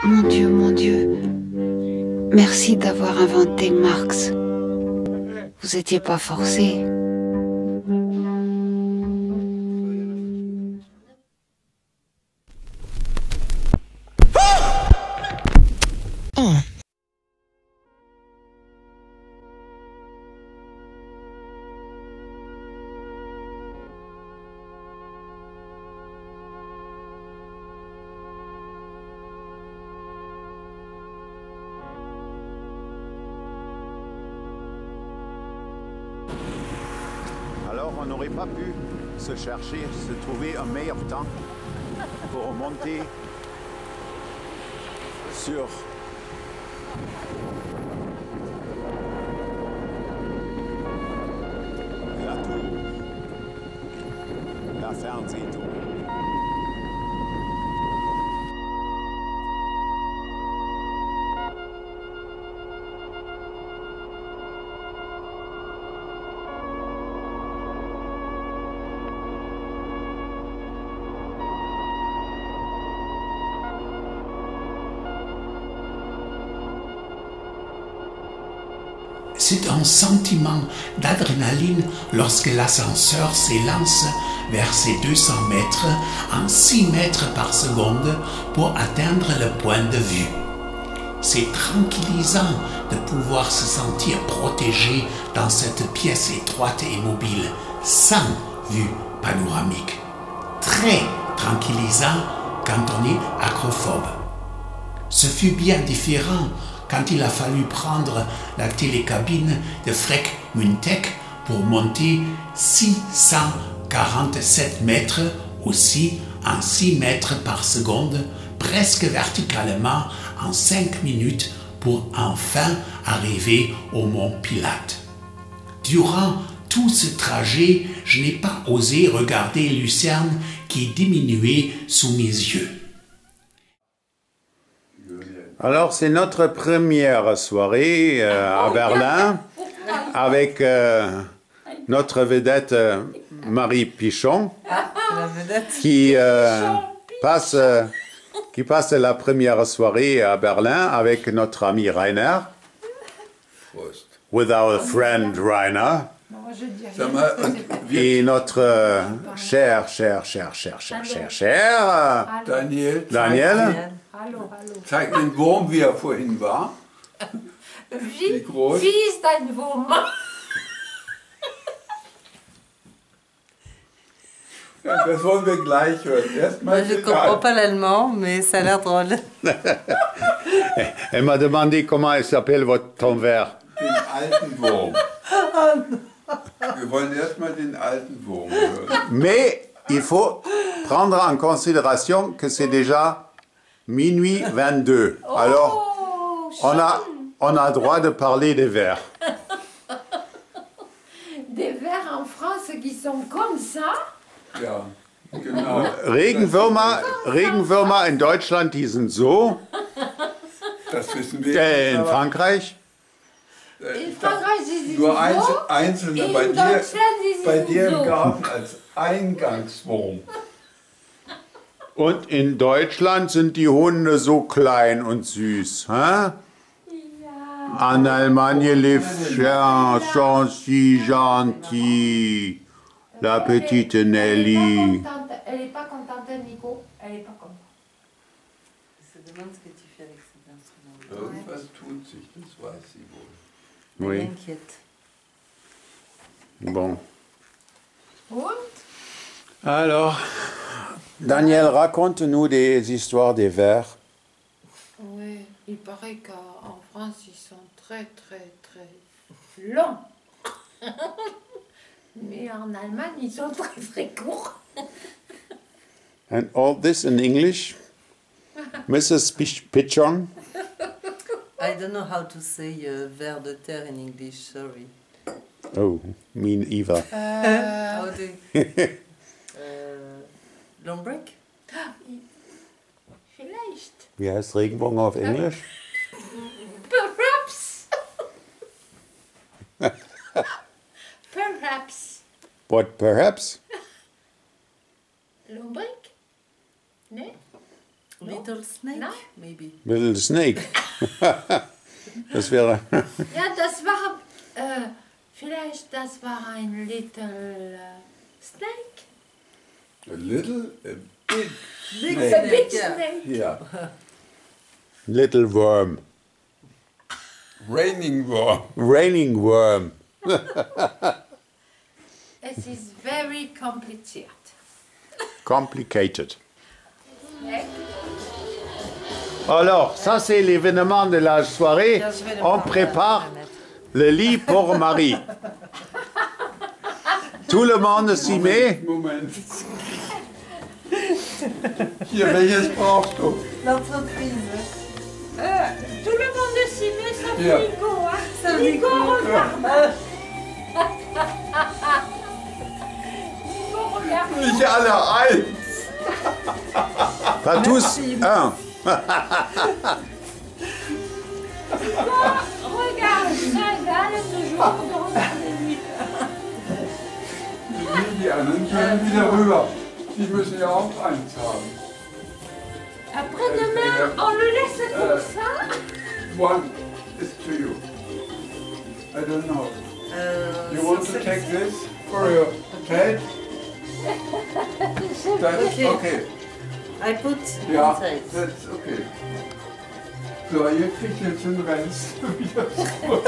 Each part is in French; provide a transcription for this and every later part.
Mon Dieu, merci d'avoir inventé Marx. Vous étiez pas forcé. Oh. Alors on n'aurait pas pu se chercher, se trouver un meilleur temps pour monter sur la tour, la Fernsehtour. C'est un sentiment d'adrénaline lorsque l'ascenseur s'élance vers ses 200 mètres en 6 mètres par seconde pour atteindre le point de vue. C'est tranquillisant de pouvoir se sentir protégé dans cette pièce étroite et mobile, sans vue panoramique. Très tranquillisant quand on est acrophobe. Ce fut bien différent quand il a fallu prendre la télécabine de Freck Muntek pour monter 647 mètres, aussi en 6 mètres par seconde, presque verticalement en 5 minutes pour enfin arriver au mont Pilate. Durant tout ce trajet, je n'ai pas osé regarder Lucerne qui diminuait sous mes yeux. Alors, c'est notre première soirée à Berlin avec notre vedette Marie Pichon qui passe la première soirée à Berlin avec notre ami Rainer. With our friend Rainer. Et notre cher Daniel. Hallo, hallo. Zeig den Wurm, wie vorhin war. Wie ist dein Wurm? Ja, das wollen wir gleich hören. Moi, je ne comprends pas l'allemand, mais ça a l'air drôle. Elle m'a demandé comment il s'appelle ton verre. Den alten Wurm. Wir wollen erstmal den alten Wurm hören. Mais il faut prendre en considération que c'est déjà minuit 22. Alors, on a droit de parler des vers. Des vers en France qui sont comme ça? Ja, genau. Regenwürmer in Deutschland, die sind so. Das wissen wir. In Frankreich? In Frankreich sie sind Nur so. einzelne In bei Deutschland sie bei sind dir so. im Garten als Eingangswurm. Und in Deutschland sind die Hunde so klein und süß. Hä? Ja. En Allemagne, les chiens sont si gentils. La petite Nelly. Elle n'est pas contente, Nico. Elle n'est pas contente. Je me demande ce que tu fais avec cet instrument. Irgendwas tut sich, das weiß sie wohl. Oui. M'inquiète. Bon. Und? Alors, Daniel, raconte-nous des histoires des vers. Oui, il paraît qu'en France, ils sont très longs. Mais en Allemagne, ils sont très courts. And all this in English? Mrs. Pichon? I don't know how to say ver de terre in English, sorry. Oh, me neither. How do Lombrick? Vielleicht. Wie heißt Regenbogen auf Englisch? Perhaps. Perhaps. What, perhaps? Lombric? Ne? Little little snake, No? maybe. Little snake. Das wäre. Ja, das war, vielleicht das war ein little snake. A little, a big Big snake. A big yeah. snake. Yeah. Little worm. Raining worm. Raining worm. Es ist very kompliziert. Complicated. Alors, ça c'est l'événement de la soirée. On prépare le lit pour Marie. Tout le monde s'y met. Moment. Hier, welches brauchst du? L'entreprise. Tout le monde s'y met sauf Ja. Nico. Hein? Ça Nico, regarde. Nico, regarde. Nicht alle eins. Pas tous, un. Regarde, ça égale toujours de regarder lui. Die anderen können wieder rüber. Die müssen ja auch eins haben. Après-demain, on le laisse comme ça. One is to you. I don't know. You want to take this for your head? That's okay. I put Ja, inside. that's okay. So, ihr kriegt jetzt den Rest wieder zurück.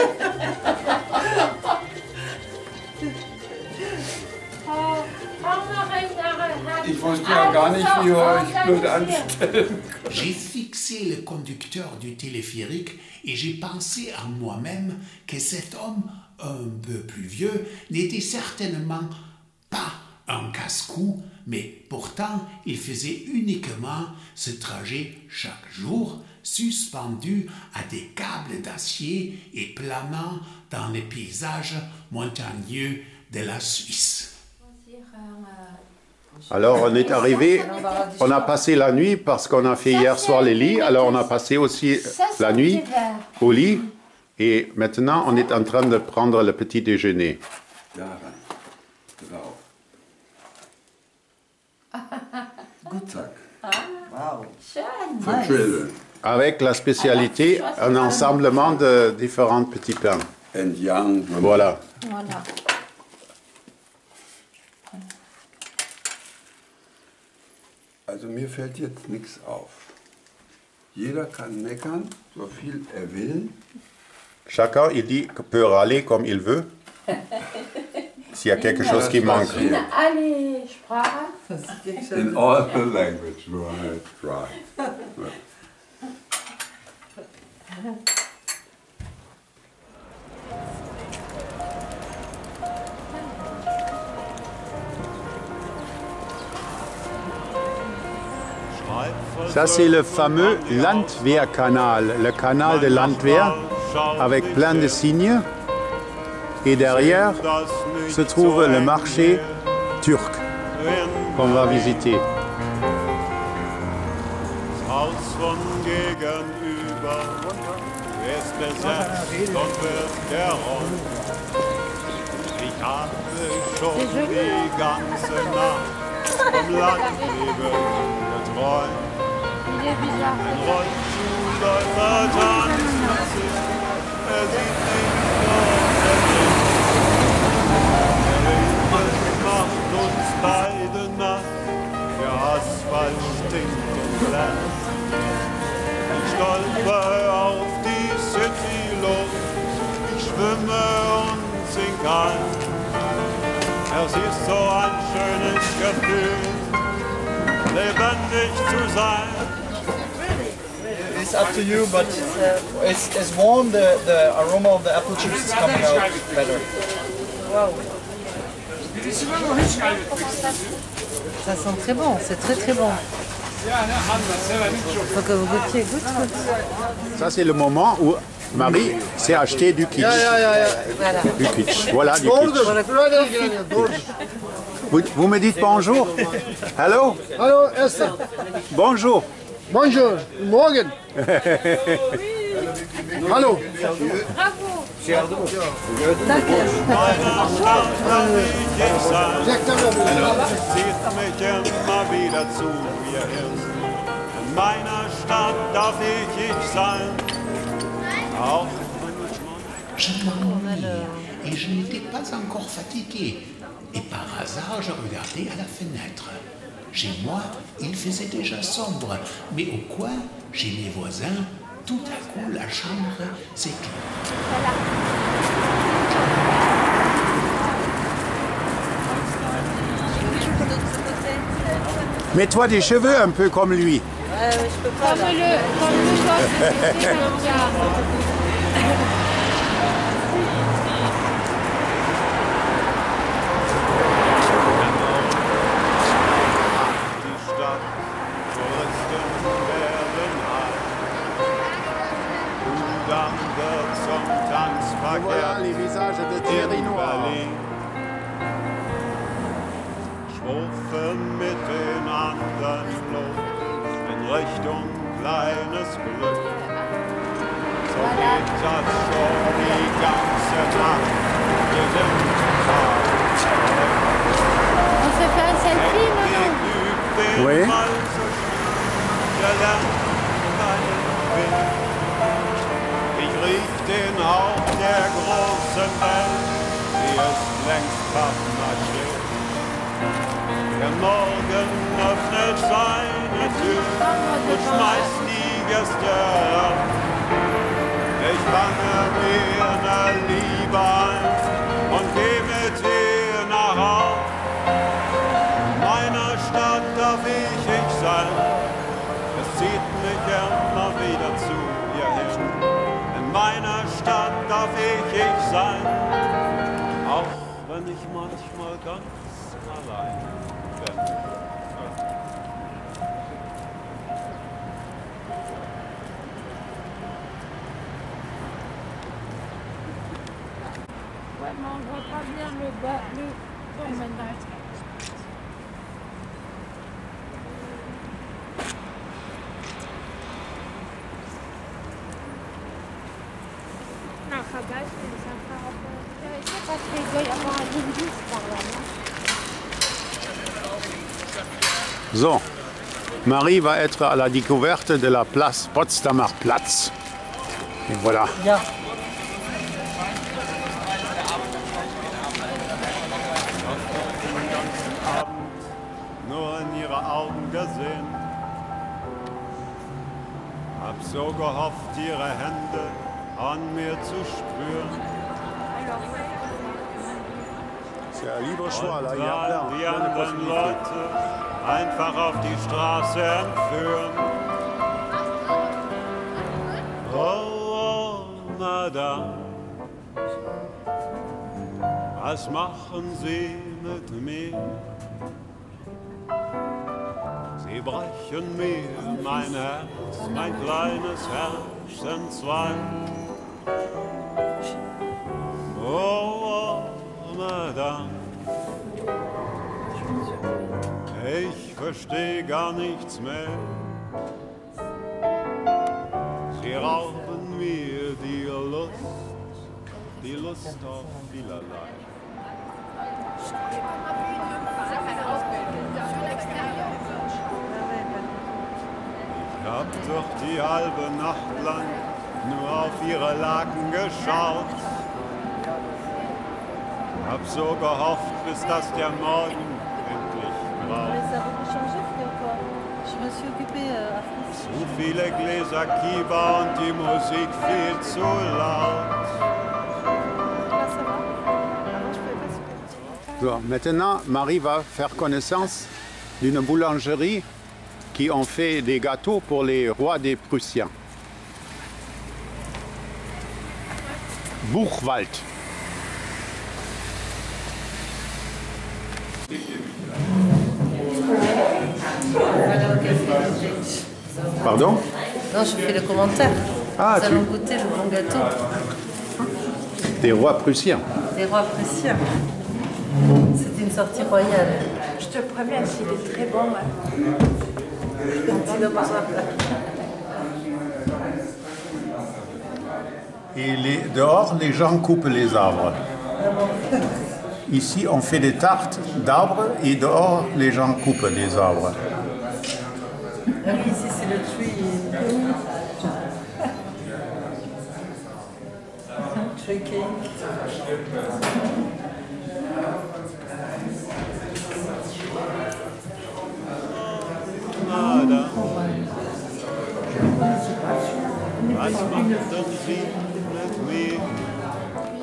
Ich wusste ja gar nicht, wie ihr euch blöd anstellen. J'ai fixé le conducteur du téléphérique et j'ai pensé en moi-même que cet homme, un peu plus vieux, n'était certainement pas un casse-cou, mais pourtant il faisait uniquement ce trajet chaque jour, suspendu à des câbles d'acier et planant dans les paysages montagneux de la Suisse. Alors on est arrivé, on a passé la nuit parce qu'on a fait hier soir les lits, alors on a passé aussi la nuit au lit et maintenant on est en train de prendre le petit déjeuner. Da rein. Drauf. Gut, zack. Wow. For children. Avec la spécialité, un ensemblement de différents petits pains. And young. Voilà. Voilà. Also mir fällt jetzt nichts auf. Jeder kann meckern, so viel er will. Chacun, il dit, peut râler comme il veut, s'il y a quelque chose qui manque. Allez, Sprache. Ça, c'est quelque chose In de- all the language, right. Ça, c'est le fameux Landwehrkanal, le canal de Landwehr, avec plein de signes. Et derrière se trouve le marché turc qu'on va visiter. Haus von gegenüber ist besetzt und wird geräumt. Ich habe schon die ganze Nacht vom Landleben geträumt. Il est bizarre. Ein Rollstuhlläufer tanzt mit sich, er sieht nicht so verdient. Der Regen macht uns beide nass, der Asphalt stinkt und glänzt. Ich stolper auf die City-Luft, ich schwimme und sink ein. Es ist so ein schönes Gefühl, lebendig zu sein. It's up to you, but it's warm. The aroma of the apple juice is coming out better. Ça sent très bon, c'est très très bon. Faut que vous goûtiez, goûte. Ça, c'est le moment où Marie s'est acheté du kitsch. Voilà. Du kitsch. Voilà, du kitsch. Vous me dites bonjour. Hello. Hallo, Esther. Bonjour. Bonjour. Morgen. Hallo. Zieht mich immer wieder zu ihr hin. In meiner Stadt darf ich sein. Auch Je m'ennuyais et je n'étais pas encore fatigué. Et par hasard, je regardais à la fenêtre. Chez moi, il faisait déjà sombre, mais au coin, chez mes voisins, tout à coup, la chambre s'éclaire. Mets-toi des cheveux un peu comme lui. Ouais, je peux pas. Comme le gosse, c'est Voilà les visages de Thierry Noir. Schwufen mit den anderen los in Richtung kleines Glück. So geht das schon die ganze Nacht, jeden Tag. On se fait un selfie maintenant. Oui. Der lernt keinen Weg. Ich riech den Hauch der großen Welt, die ist längst Pappmaché. Der Morgen öffnet seine Tür und schmeißt die Gäste ran. Ich fange mir ne Liebe ein und geh mit ihr nach Haus. In meiner Stadt darf ich sein, es zieht mich immer wieder zu ihr hin. In meiner Stadt darf ich sein, auch wenn ich manchmal ganz allein bin. Ouais, mais on voit pas bien le bas, le bon maintenant. Non, Rabat, c'est un peu intéressant parce qu'il doit y avoir un bus par là, non? So, Marie va être à la découverte de la place Potsdamer Platz. Et voilà. Ja. Nur in ihre Augen gesehen. Hab so gehofft, ihre Hände an mir zu spüren. C'est un libre choix, là. Und Il y a dann plein, die plein de anderen possibilités. Leute einfach auf die Straße entführen. Oh, Madame, was machen Sie mit mir? Sie brechen mir mein Herz, mein kleines Herz entzwei. Oh, Madame, ich versteh gar nichts mehr. Sie rauben mir die Lust auf vielerlei. Ich hab doch die halbe Nacht lang nur auf ihre Laken geschaut. Hab so gehofft, bis das der Morgen endlich graut. Zu viele Gläser Kiba und die Musik viel zu laut. So, maintenant, Marie va faire connaissance d'une boulangerie qui ont fait des gâteaux pour les rois des Prussiens. Buchwald. Pardon? Non, je fais le commentaire. Ah, Nous allons goûter le bon gâteau Des rois prussiens. des rois prussiens. C'est une sortie royale. Je te promets, s'il est très bon. Et dehors, les gens coupent les arbres. Ici, on fait des tartes d'arbres et dehors, les gens coupent des arbres. Ah oui, ici c'est le tree. Tree cake.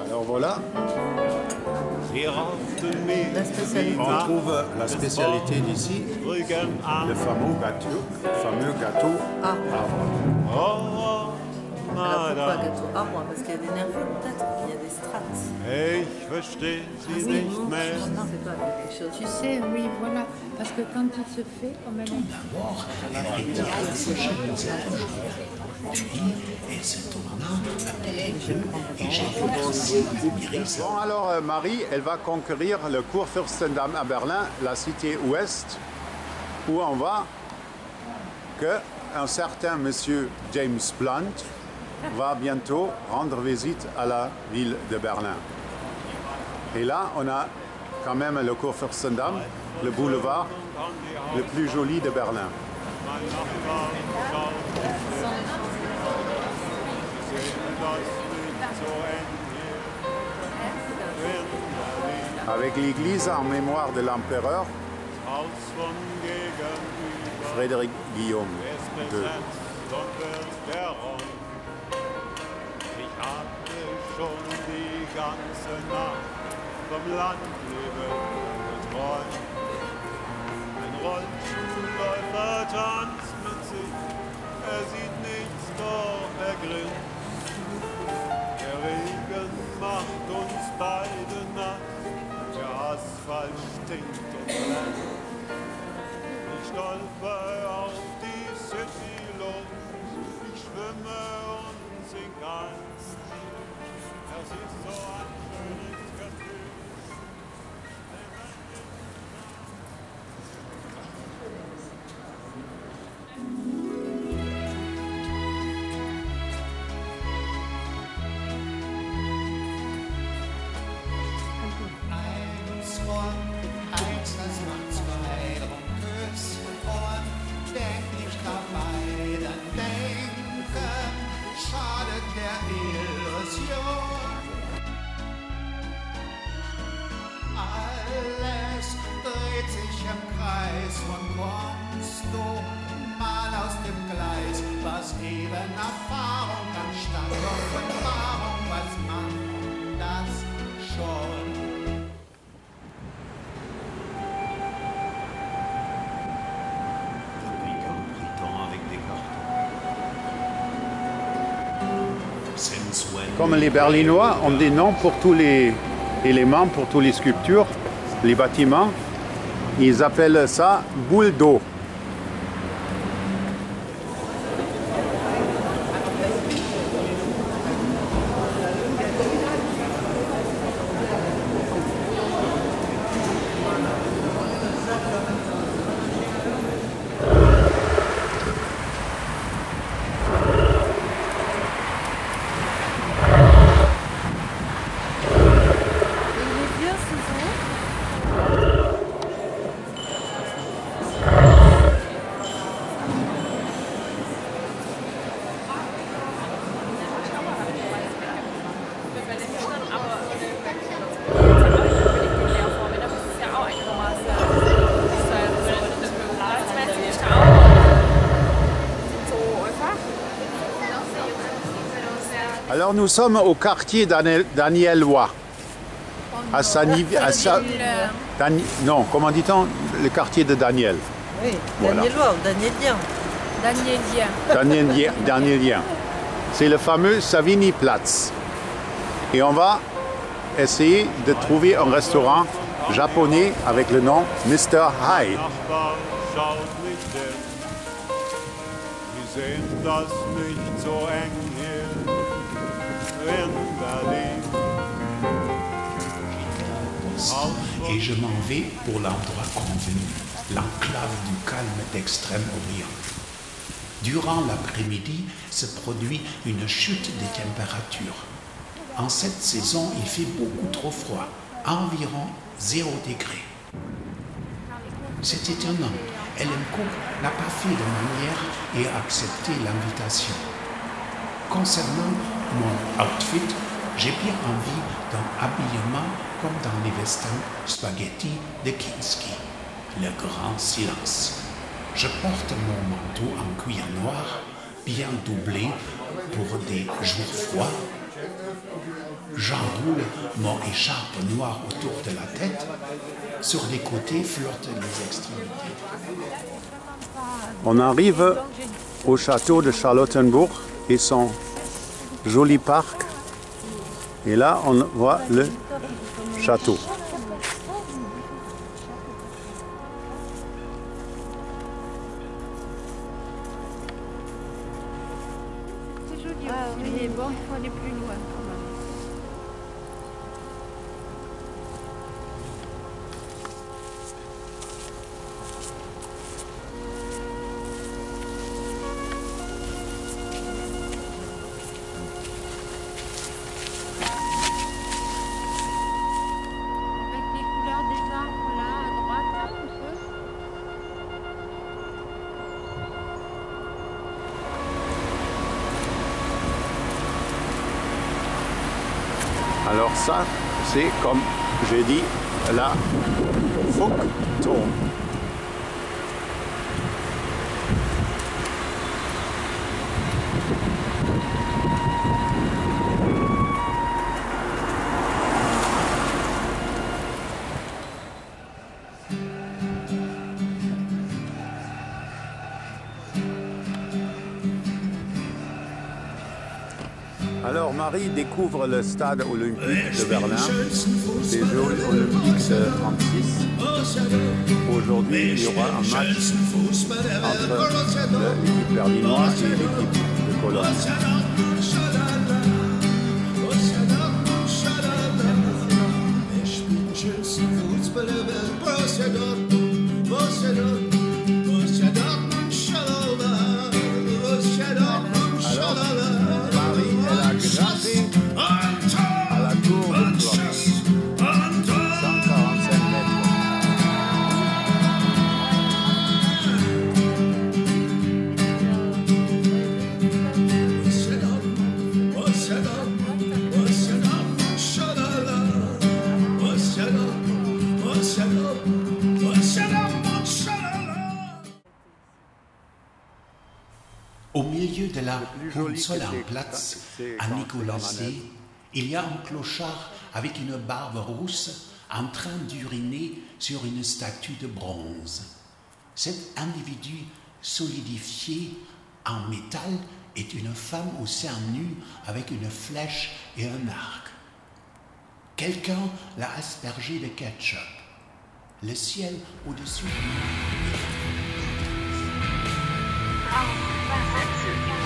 Alors voilà, La spécialité. on trouve la spécialité d'ici, le fameux gâteau arbre. Alors pourquoi gâteau arbre? Parce qu'il y a des nervures peut-être, il y a des strates. Ich verstehe sie nicht mehr. Non, c'est pas quelque chose. Tu sais, oui, voilà. Parce que quand il se fait, comme elle est... D'abord, elle retire le sachet de zèbre, puis elle se tourna et j'ai vu ça. Bon alors Marie, elle va conquérir le Kurfürstendamm à Berlin, la cité ouest, où on voit qu'un certain monsieur James Blunt va bientôt rendre visite à la ville de Berlin. Et là, on a quand même le Kurfürstendamm, le boulevard le plus joli de Berlin. Avec l'église en mémoire de l'empereur Frédéric Guillaume II. Ich hatte schon die ganze Nacht vom Landleben geträumt. Ein Rollstuhlläufer tanzt mit sich, sieht nichts, doch grinst. Der Regen macht uns beide nass, der Asphalt stinkt und brennt. Ich stolper auf die City los, ich schwimme und sing ganz tief. Es ist so ein schönes Gefühl. Alles dreht sich im Kreis und kommst du mal aus dem Gleis, was eben Erfahrung anstatt Offenbarung, was macht das schon? Comme les Berlinois ont des noms pour tous les éléments, pour toutes les sculptures, les bâtiments, ils appellent ça boule d'eau. Alors nous sommes au quartier Daniellois. Non, comment dit-on? Le quartier de Daniel. Oui, Voilà. Daniellois ou Danielien. Danielien. C'est le fameux Savigny-Platz. Et on va essayer de trouver un restaurant japonais avec le nom Mr. Hai. Nachbar schaut mich denn. Sie sehen das nicht so eng hier in Berlin. Et je m'en vais pour l'endroit convenu, l'enclave du calme d'Extrême-Orient. Durant l'après-midi se produit une chute des températures. En cette saison, il fait beaucoup trop froid, environ 0 degré. C'est étonnant, Ellencourt n'a pas fait de manière et a accepté l'invitation. Concernant mon outfit, j'ai bien envie d'un habillement comme dans les westerns spaghetti de Kinski, le grand silence. Je porte mon manteau en cuir noir, bien doublé pour des jours froids. J'enroule mon écharpe noire autour de la tête. Sur les côtés flottent les extrémités. On arrive au château de Charlottenburg et son joli parc. Et là, on voit le château. C'est joli, mais bon, il faut aller plus loin quand même. Alors ça, c'est comme j'ai dit, la Funkturm. Alors Marie découvre le stade olympique de Berlin, les Jeux olympiques de 1936. Aujourd'hui, il y aura un match entre l'équipe berlinoise et l'équipe de Cologne. Au milieu de la Hohenzollernplatz, à Nikolausee, il y a un clochard avec une barbe rousse en train d'uriner sur une statue de bronze. Cet individu solidifié en métal est une femme au sein nu avec une flèche et un arc. Quelqu'un l'a aspergé de ketchup. Le ciel au-dessus de nous.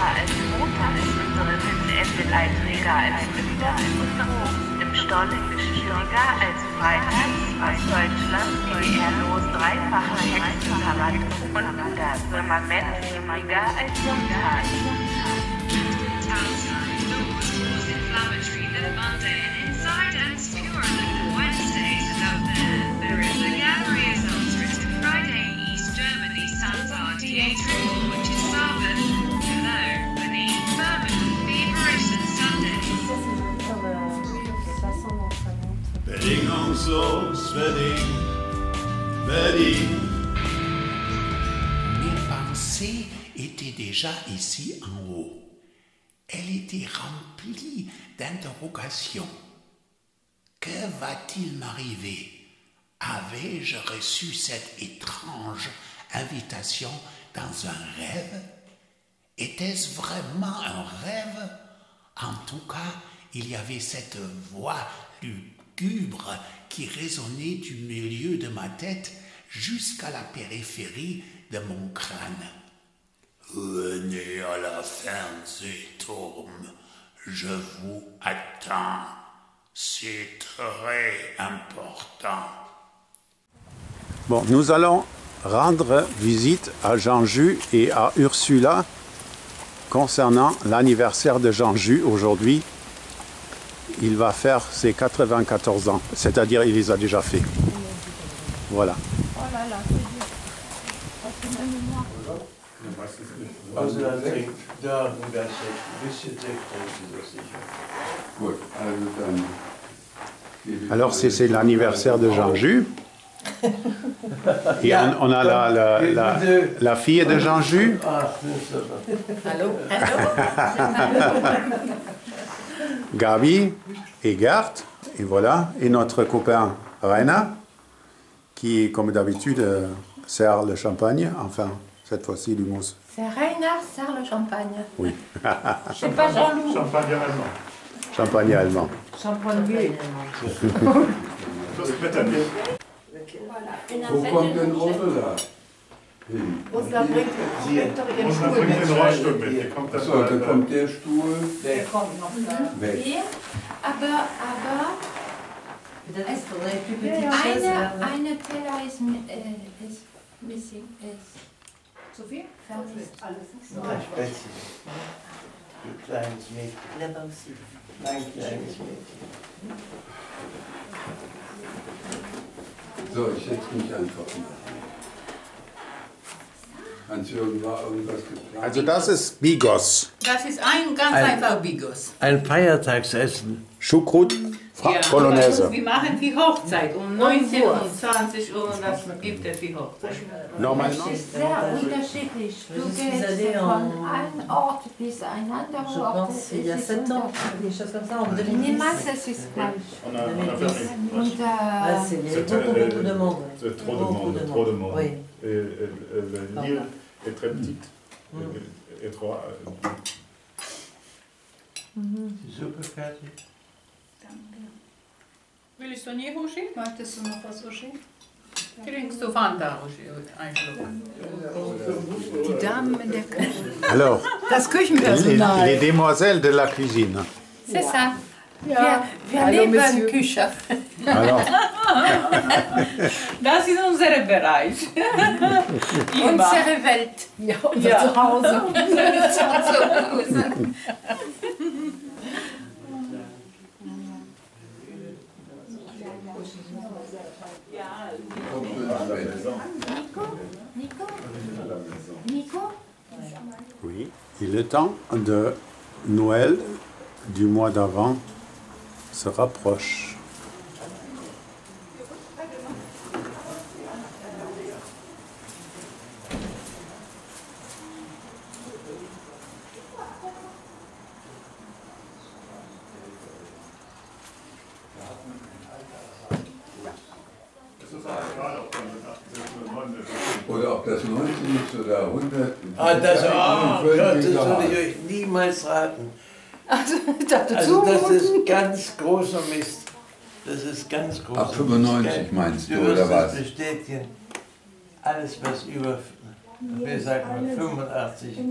Als Montag ist unsere Windleiträger als Lüfter im Stollen schwieriger als freitags aus Deutschland DDR-los dreifache Hexentabak und das Firmament schwieriger als Sonntag. Bedingungslos bedingt. Mes pensées étaient déjà ici en haut. Elle était remplie d'interrogations. Que va-t-il m'arriver? Avais-je reçu cette étrange invitation dans un rêve? Était-ce vraiment un rêve? En tout cas, il y avait cette voix lugubre qui résonnait du milieu de ma tête jusqu'à la périphérie de mon crâne. Venez à la fin des tourmes, je vous attends, c'est très important. Bon, nous allons rendre visite à Jean-Jus et à Ursula concernant l'anniversaire de Jean-Jus aujourd'hui. Il va faire ses 94 ans, c'est-à-dire il les a déjà fait. Voilà. Oh là là, c'est dur. Also dann trinkt da ein bisschen Sekt, ist das sicher. Gut, also dann. Alors c'est l'anniversaire de Jean-Jus. Et on a la fille de Jean-Jus. Allô? Gabi et Gert. Et voilà. Et notre copain Rainer, qui comme d'habitude sert le champagne. Enfin, cette fois-ci du mousse. C'est Rainer sert le champagne. Oui. C'est pas Jean-Loup. Champagne allemand. Champagne allemand. Champagne. Das Wetter nicht. Wo kommt denn Ursula hin? Ursula bringt doch ihren Ursula Stuhl bringt mit. den Rollstuhl mit. Der kommt Achso, dann kommt der Stuhl Der kommt noch da. weg. Hier, aber Peut-être qu'il faudrait plus eine, petite chaise. eine Teller ist missing. Zu viel? Ein Spätzchen. Ein kleines Mädchen. Là-bas aussi. Ein kleines Mädchen. So, ich setze mich einfach mal. Hans-Jürgen, war irgendwas geplant? Also das ist Bigos. Das ist ein ganz einfach Bigos. Ein Feiertagsessen. Choucroute Polonaise. Wir machen die Hochzeit um 19 Uhr, 20 Uhr und das gibt es die Hochzeit. Normalement. Es ist sehr unterschiedlich. Du gehst von einem Ort bis ein anderer Je Ort. pense il y a 7 ans, des choses comme ça, en 2010. Niemals es ist gleich. On a fermé. Und Il y avait beaucoup de monde. C'est trop de monde, trop de monde. Oui. Et l'île est très petite, étroite. Die Suppe fertig? Willst du nie, Uschi? Möchtest du noch was, Uschi? Trinkst du Fanta, Uschi? Ein Schluck. Die Damen in der Küche. Alors, Das Küchenpersonal. les demoiselles de la cuisine. C'est ça. Ja. Wir Hallo, lieben Monsieur. Küche. Alors, Das ist unser Bereich. Unsere Welt. Ja, unser Zuhause. Zuhause. Nico? oui, et le temps de Noël du mois d'avant se rapproche. Oder ob das 90 ist oder 100. Ah, das, Ja, Gott, das egal. würde ich euch niemals raten. Also, ich dachte, Also das zumuten. ist ganz großer Mist. Das ist ganz großer Ab 95 Mist. meinst du, Du wirst oder was? das bestätigen. Alles, was über, wir sagen mal 85. Ja,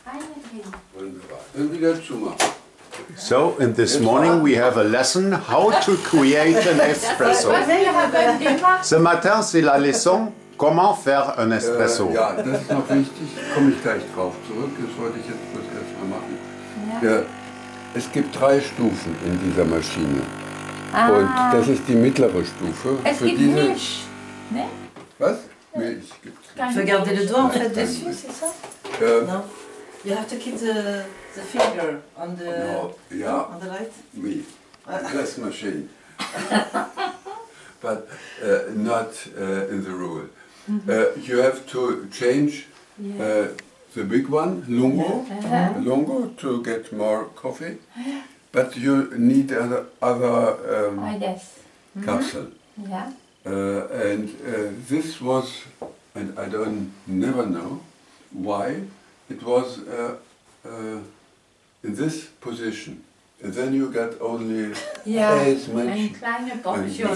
eine drin. Wunderbar. Dann wieder zumachen. So, in this morning we have a lesson how to create an espresso. Ce matin, c'est la leçon comment faire un espresso. Ja, das ist noch wichtig, komme ich gleich drauf zurück, das wollte ich jetzt bloß erstmal machen. Ja, es gibt 3 Stufen in dieser Maschine. Und das ist die mittlere Stufe. Es gibt Milch. Ne? Was? Milch gibt es. Il faut garder le doigt en fait dessus, c'est ça? Non. You have to keep the finger on the, No, yeah. on the light. Me. This machine. But not in the rule. You have to change the big one, lungo, lungo to get more coffee. But you need other Yes. capsule. Ja. And this was, and I don't never know why, it was in this position. And then you get only as much. Eine kleine Portion.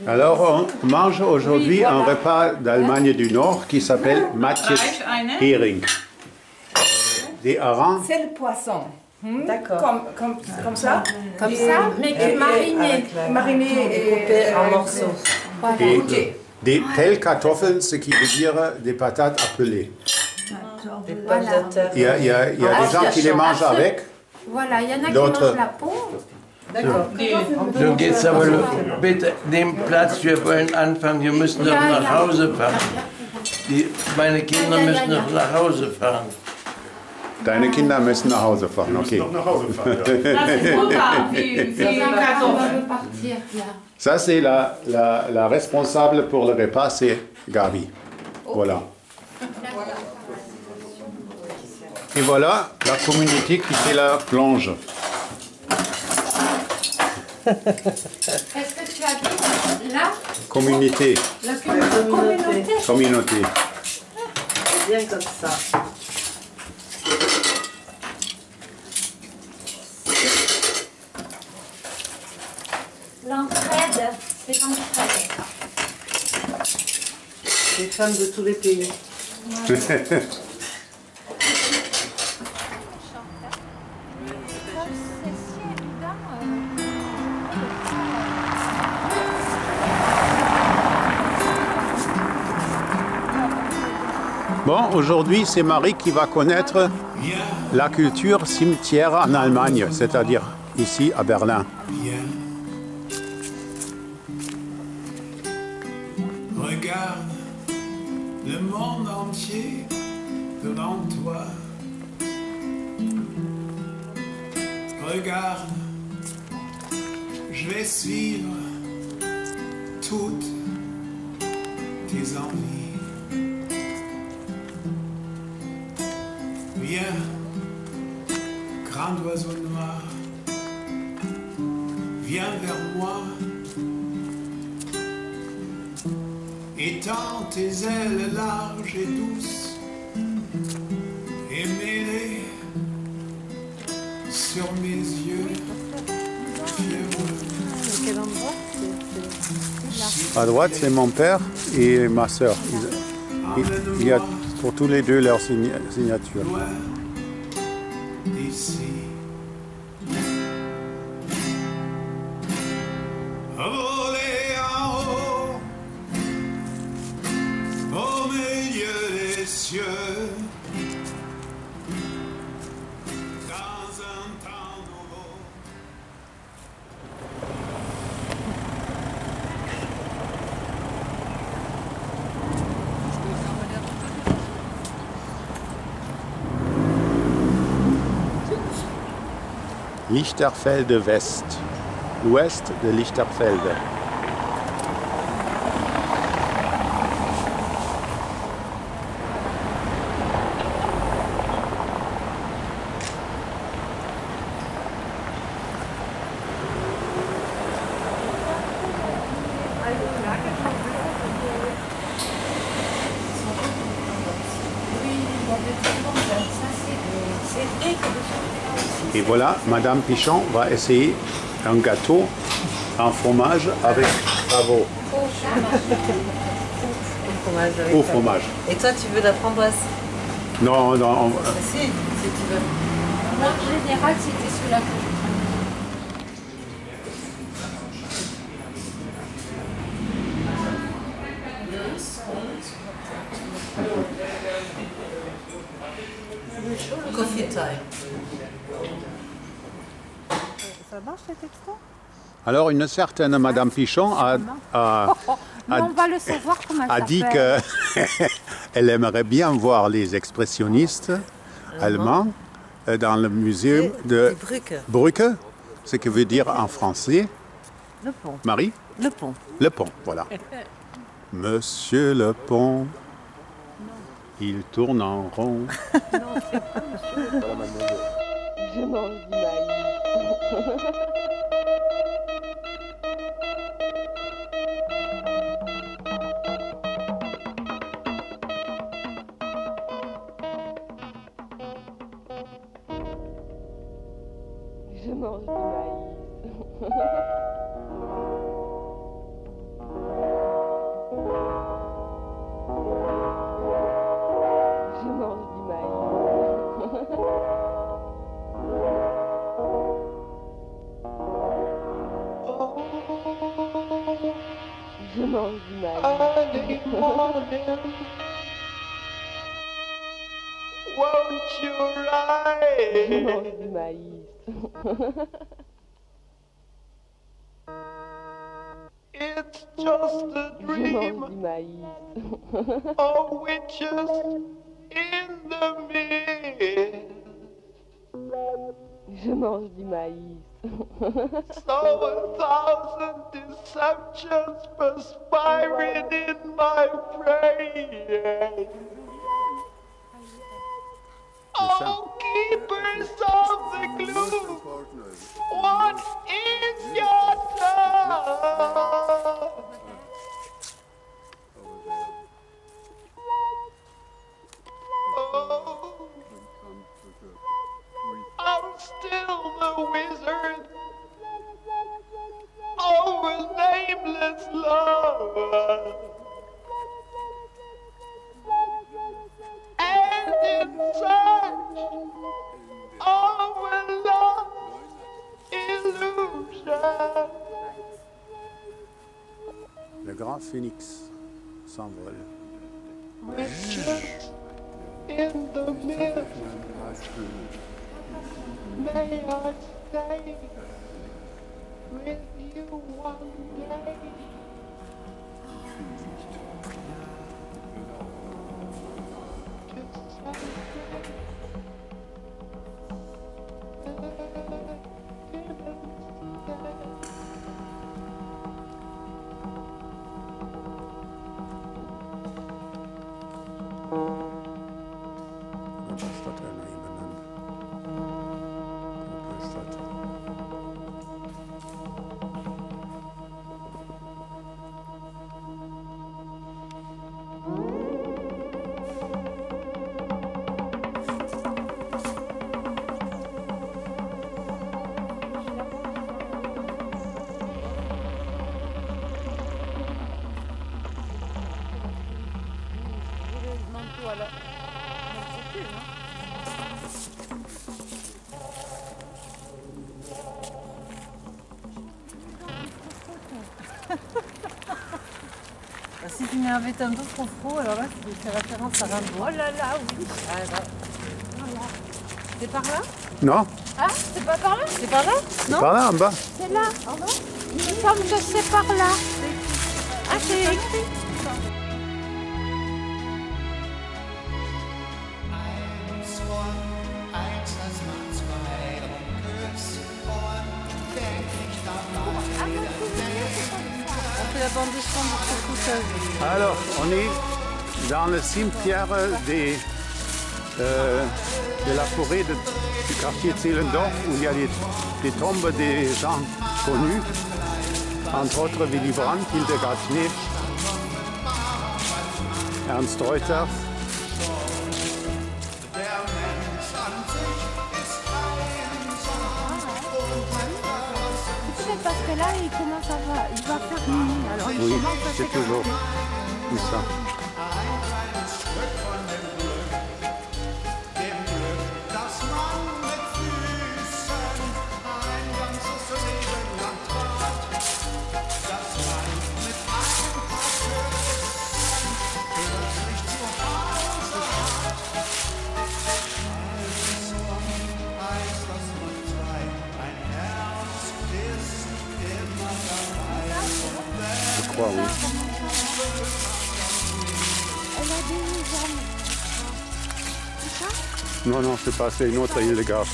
Alors, on mange aujourd'hui un repas d'Allemagne du Nord qui s'appelle Matjes Hering. Des harengs. C'est le poisson. D'accord. Comme ça. Comme ça, mais qui mariné. Mariné et en morceaux. Et des telles Kartoffeln, ce qui veut dire des patates appelées. Voilà. Il y a des gens qui les mangent avec. Voilà, il y en a qui D'autres- mangent la peau. D'accord. So geht's aber bitte den Platz, wir wollen anfangen, wir müssen doch nach Hause fahren. Meine Kinder müssen noch nach Hause fahren. Deine Kinder müssen nach Hause fahren, okay. Noch nach Hause fahren, ja. Ça, c'est la responsable pour le repas, c'est Gabi. Voilà. Et voilà la communauté qui fait la plonge. Est-ce que tu as dit là? Communauté. La communauté. Communauté. C'est bien comme ça. L'entraide, c'est l'entraide. Les femmes de tous les pays. Bon, aujourd'hui, c'est Marie qui va connaître la culture cimetière en Allemagne, c'est-à-dire ici à Berlin. Regarde le monde entier devant toi. Regarde, je vais suivre toutes tes envies. Viens, grand oiseau noir, viens vers moi. Étends tes ailes larges et douces et mets-les sur mes yeux fiévreux. Quel endroit? À droite, c'est mon père et ma sœur. Il y a pour tous les deux leur signature. D'ici. Voler en haut, au milieu des cieux, dans un temps nouveau. Lichterfelde West, l'ouest de Lichterfelde. Et voilà, Madame Pichon va essayer un gâteau en fromage avec pavot. Au fromage. Et toi, tu veux la framboise? Non, non. Si tu veux. En général, c'était celui-là que je Coffee time. Ça marche cet extra? Alors, une certaine Madame Pichon a on va le savoir comment ça dit qu'elle aimerait bien voir les expressionnistes allemands dans le musée de Brücke, ce que veut dire en français. Le pont. Marie? Le pont. Le pont, voilà. Monsieur le pont, il tourne en rond. Non, c'est pas monsieur le pont. Je mange du maïs. Je mange du maïs. Je mange du maïs. Je mange du maïs. Won't you ride? Je mange du maïs. It's just a dream. Oh, witches in the mist. Je mange du maïs. So 1,000 deceptions perspiring in my brain. Oh, keepers of the gloom, what is your tongue? Oh, I'm still the wizard of a nameless love. And in search of a lost illusion. Le grand phénix s'envole. Witches in the mist. May I stay with you one day? Si tu mets un vêtement trop froid, alors là, c'est référence à Rimbaud. Oh là là, oui. Ah, là. Voilà. C'est par là? Non, Ah, c'est pas par là? C'est par là? c'est par là en bas. C'est là. Oh non? Il me semble que c'est par là. Ah, c'est écrit. La bande de chambre. Alors, on est dans le cimetière de la forêt du quartier Zehlendorf, où il y a des tombes des gens connus, entre autres Willy Brandt, Hildegard Knef, Ernst Reuter. Parce que là, il commence il va faire nuit. Alors il Oui, commence à c'est toujours comme ça. Je crois, oui. Elle a des jambes. C'est ça? Non, non, c'est pas, c'est une autre Hildegard.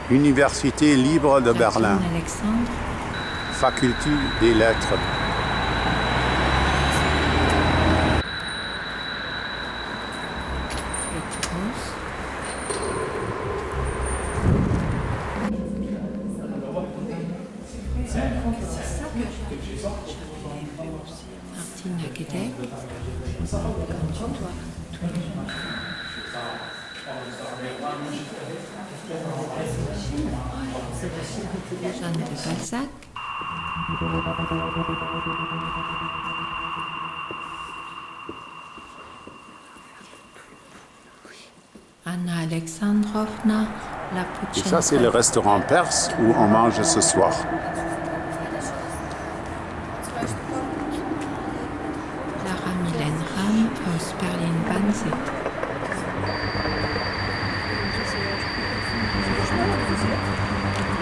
Université libre de Berlin. Alexandre. Faculté des lettres. Martine Guédec. Jeanne de Balzac. Anna Alexandrovna Lapouchenko. Et ça, c'est le restaurant perse où on mange ce soir. Clara Mylène Ram aus Berlin-Wannsee.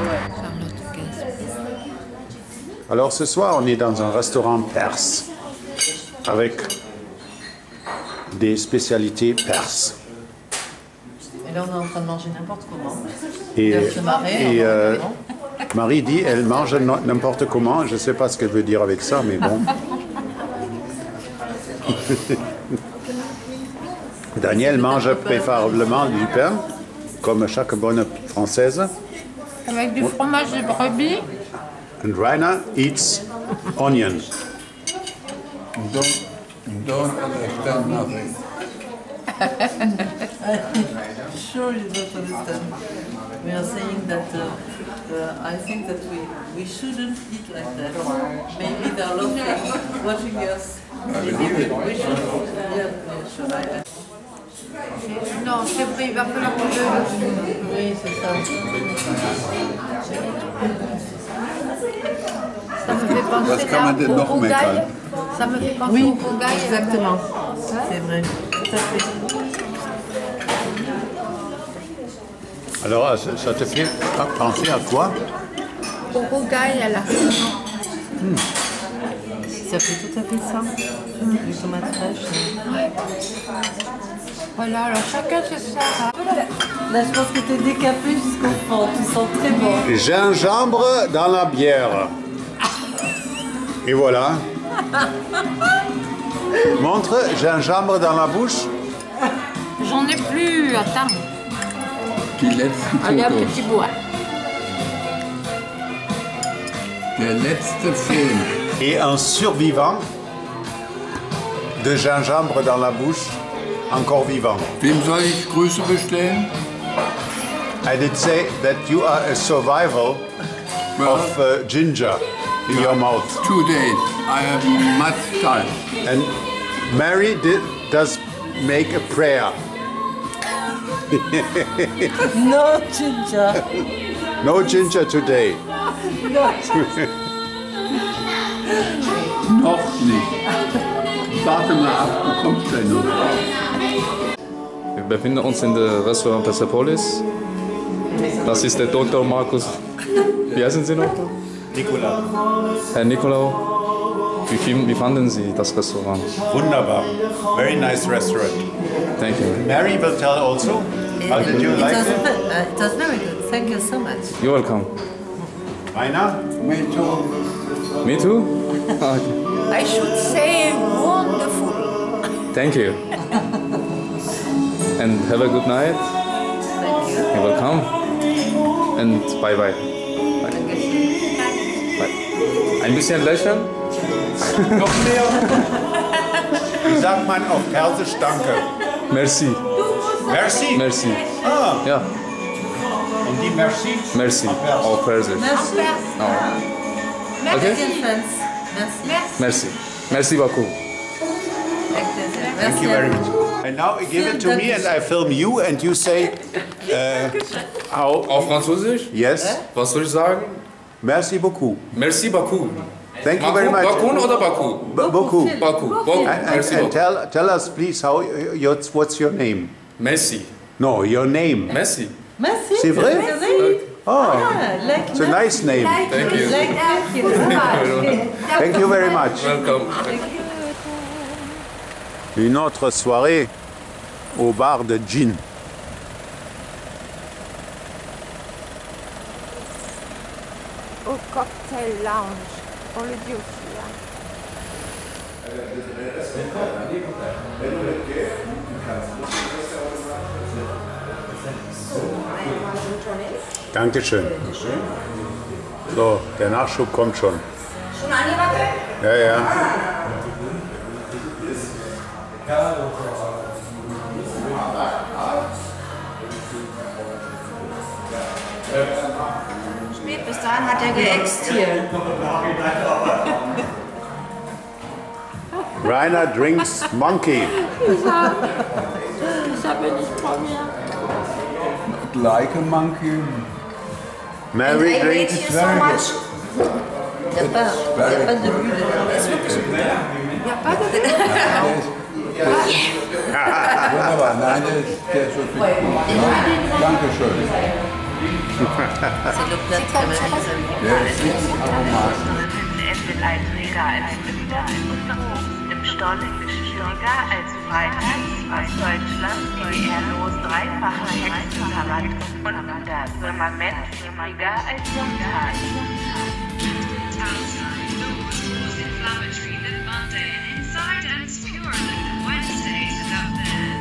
Charlotte Gainsbourg. Alors ce soir, on est dans un restaurant perse avec des spécialités perses. Et là, on est en train de manger n'importe comment. Et, De se marrer, Marie dit, elle mange n'importe comment. Je ne sais pas ce qu'elle veut dire avec ça, mais bon. Daniel mange préférablement du pain, comme chaque bonne Française. Avec du fromage de brebis. And Rainer eats onion. Don't understand nothing. Sure you don't understand. We are saying that I think that we shouldn't eat like that. Maybe there are a lot of people watching us. Maybe we should. Yeah, should I? Non, c'est vrai, il va falloir que je... Oui, c'est ça. Ça me fait penser Das kann man denn noch au meckern? rougail. Ça me fait penser Oui, au rougail. exactement. C'est vrai. Tout à fait. Alors, ça te fait penser à quoi? Au rougail à la Ça fait tout à fait ça. Les tomates fraîches. Voilà, alors chacun se sert. Là, je pense que t'es décapé jusqu'au fond. Tu sens très bon. Gingembre dans la bière. Et voilà. Montre gingembre dans la bouche. J'en ai plus, attends. Die letzten Allez, un Fotos. petit bois. Der letzte Film. Et un survivant de gingembre dans la bouche, encore vivant. Wem soll ich Grüße bestellen? I did say that you are a survival of ginger in your mouth. 2 days. I have much time. And Mary does make a prayer. No ginger. No ginger today. No Noch nicht. Warte mal ab, du kommst gleich noch. Wir befinden uns in der Restaurant Persepolis. Das ist der Dr. Markus. Wie heißen Sie noch? Nicola. Herr Nikolaou. Wie fanden Sie das Restaurant? Wunderbar. Very nice restaurant. Thank you. Mary will tell also. How did you like it? It was very good. Thank you so much. You're welcome. Rainer? Me too. Me too? Ah, okay. I should say wonderful. Thank you. And have a good night. Thank you. You're welcome. And bye bye. Bye. Bye. Ein bisschen lächeln. Noch mehr? Wie sagt man auf Persisch Danke? Merci. Merci? Merci. Ah, Ja, on dit merci? merci. Auf Persisch. Merci. Oh. Merci, Okay. dear friends. Merci. Merci. Merci beaucoup. Thank you very much. And now give it to me and I film you and you say how. Auf Französisch? Yes. Was soll ich sagen? Merci beaucoup. Merci beaucoup. Thank you very much. Bakun oder Baku? Beaucoup. Baku. Baku. Merci And beaucoup. tell us please how what's your name? Messi. No, your name. Messi. Merci. C'est vrai? Merci. Oh, Like it's a nice name. Thank you. Thank you very much. Welcome. Une autre soirée au bar de gin. Au cocktail lounge. On le dit aussi. Hein. Dankeschön. So, der Nachschub kommt schon. Schon angebacken? Ja, ja. Spät, bis dahin hat er geäxt hier. Rainer drinks monkey. Ça veut dire trop bien. Not like a monkey. Mary And I hate drinks you so much. Il n'y a pas de but dedans. Il n'y a pas de... Wunderbar, nein, der ist wirklich gut. Dankeschön. le plat quand même. Entweder als Lüfter in Osterhof, im Stollen Geschirrgar als Freitags aus Deutschland DDR-los dreifacher Hexentabak und das Firmament Regal als Sonntag. Outside, the was most inflammatory than Monday, and inside it's purer than Wednesday. And up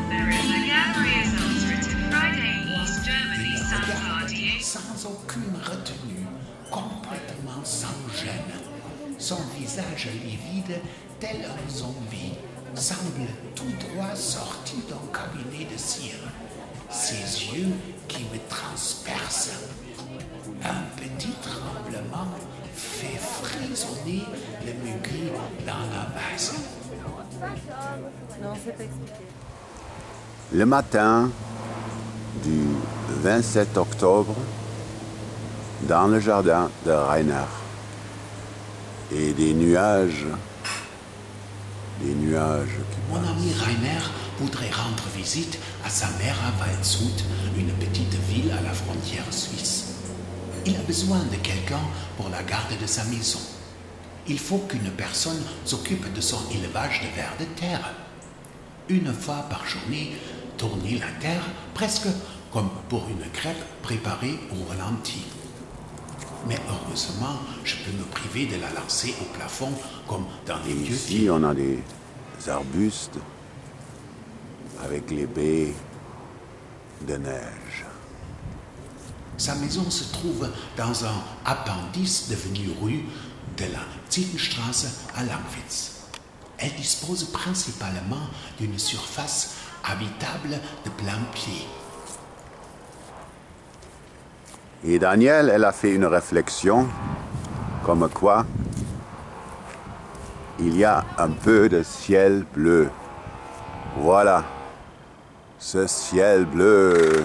there is the gallery as alterative Friday, East Germany, Saint-Vardier. Sans aucune retenue, complètement sans gêne. Son visage livide, tel un zombie, semble tout droit sorti d'un cabinet de cire. Ses yeux qui me transpercent. Un petit tremblement fait frissonner le muguet dans la base. Non, c'est pas expliqué. Le matin du 27 octobre, dans le jardin de Rainer, et des nuages qui Mon ami Rainer voudrait rendre visite à sa mère à Waldshut, une petite ville à la frontière suisse. Il a besoin de quelqu'un pour la garde de sa maison. Il faut qu'une personne s'occupe de son élevage de vers de terre. Une fois par journée, tourner la terre presque comme pour une crêpe préparée au ralenti. Mais heureusement, je peux me priver de la lancer au plafond comme dans les vieux films. Ici, on a des arbustes avec les baies de neige. Sa maison se trouve dans un appendice devenu rue de la Zietenstraße à Langwitz. Elle dispose principalement d'une surface habitable de plein pied. Et Daniel, elle a fait une réflexion, comme quoi il y a un peu de ciel bleu. Voilà, ce ciel bleu.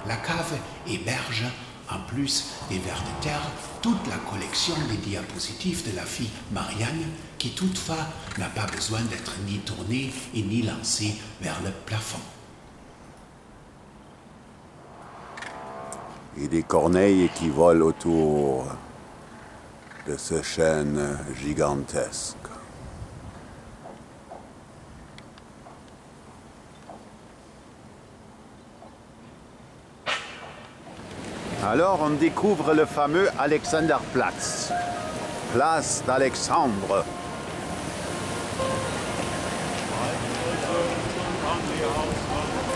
La cave héberge, en plus des vers de terre, toute la collection des diapositives de la fille Marianne, qui toutefois n'a pas besoin d'être ni tournée et ni lancée vers le plafond. Et des corneilles qui volent autour de ce chêne gigantesque. Alors on découvre le fameux Alexanderplatz, place d'Alexandre.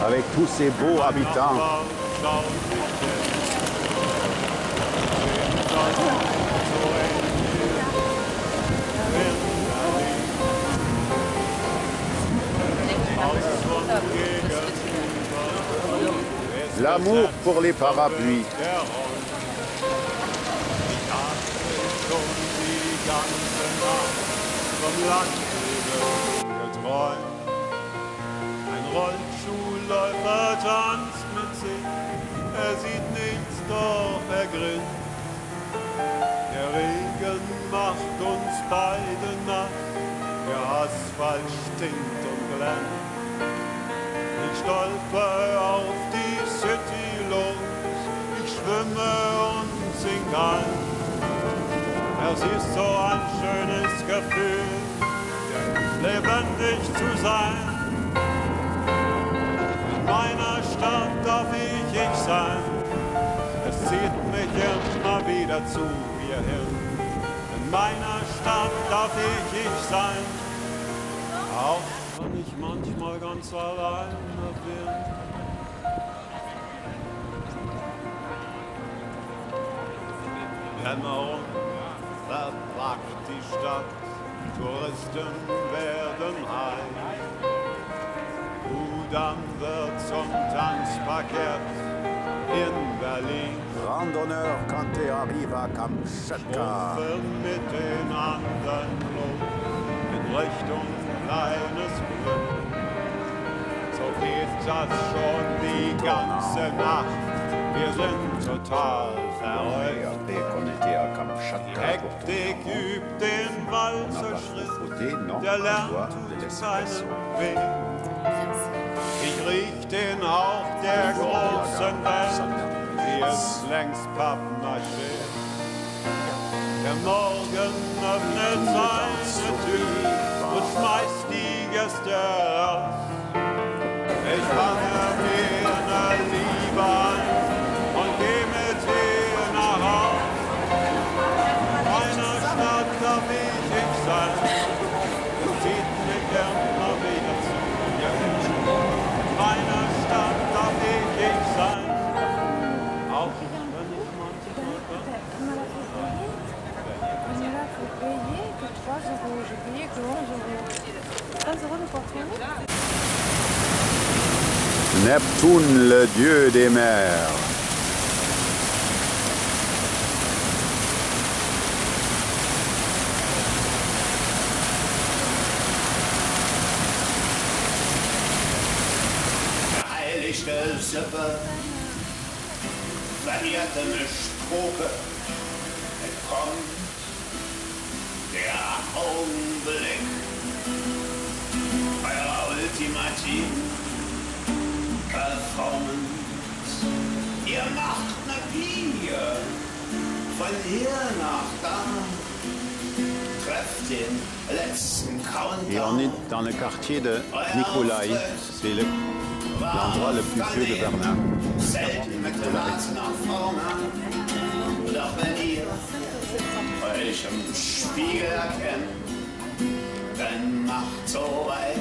Avec tous ces beaux habitants. L'amour pour les parapluies. Ein Rollschuhläufer tanzt mit sich, sieht nichts, doch grinst. Der Regen macht uns beide nass, der Asphalt stinkt und glänzt. Ich stolper auf die City los, ich schwimme und sing an. Es ist so ein schönes Gefühl, lebendig zu sein. In meiner Stadt darf ich sein, es zieht mich immer wieder zu mir hin. In meiner Stadt darf ich sein, auch wenn ich manchmal ganz alleine bin. Dämmerung verpackt die Stadt, Touristen werden reich. Kudamm wird zum Tanzparkett in Berlin. Randonneur quand tu arrives à Kamtschatka. Schwumpfen mit den anderen los in Richtung kleines Glück. So geht das schon die ganze Nacht. Wir sind total verrückt. Die Hektik übt den Walzerschritt, der lernt seinen Weg. Ich riech den Hauch der großen Welt, ist längst Pappmaché. Der Morgen öffnet seine Tür und schmeißt die Gäste raus. Ich fange mir eine Liebe an und geh mit ihr nach Haus. Meiner Stadt darf ich sein, zieht mich immer wieder zu ihr hin. Meiner Stadt darf ich sein, auch wenn ich manchmal faut payer que 3 euros. J'ai payé que 11 euros. 15 euros de porte-monnaie. Neptune, le dieu des mers. Geheiligte Sippe, verlierte Mischprobe, es kommt der Augenblick eurer ultimativen Performance. Ihr macht ne Bier von hier nach da, trefft den letzten Et on est dans le quartier de Nikolai. C'est l'endroit le plus vieux de Berlin. Selten mit der Nase nach vorne, doch wenn ihr euch im Spiegel erkennt, dann macht so weit.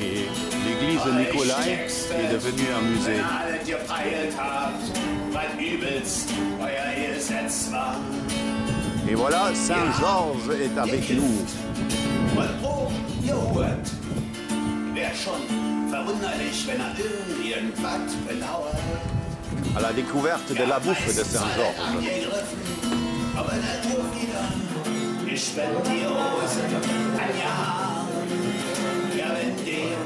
Et l'église Nikolai est devenue un musée. Et voilà, Saint-Georges est avec nous. À la découverte de la bouffe de Saint-Georges. Ja, wenn dem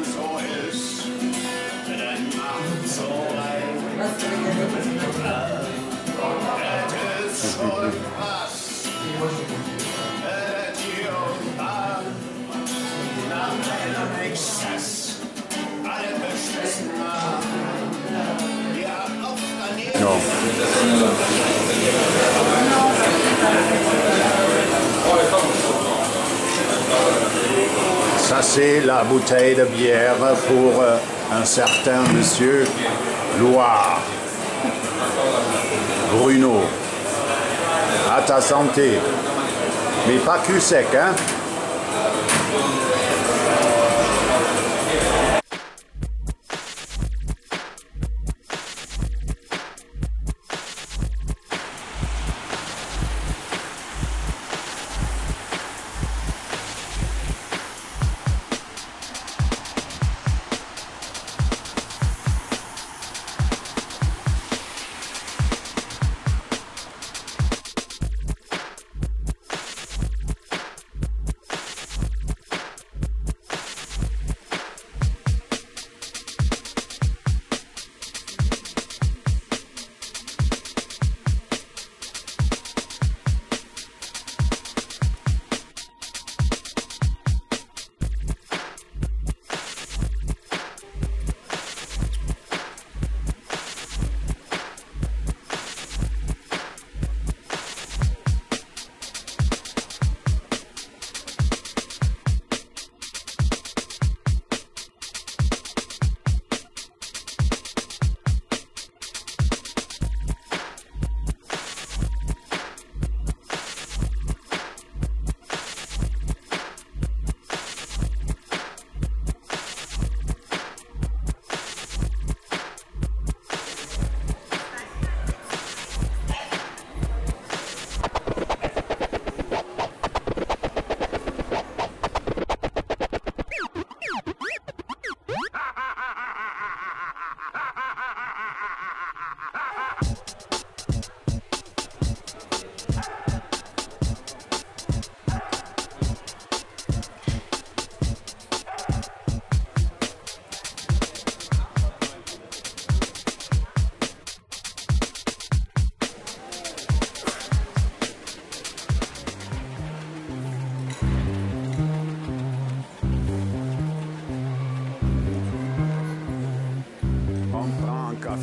so ist, dann macht so weit. Das ist schon was. Hier und da, nach einem Exzess, alle beschissen haben. Ja, oft daneben. Non. Ça, c'est la bouteille de bière pour un certain monsieur Loire. Bruno. À ta santé. Mais pas cul sec, hein?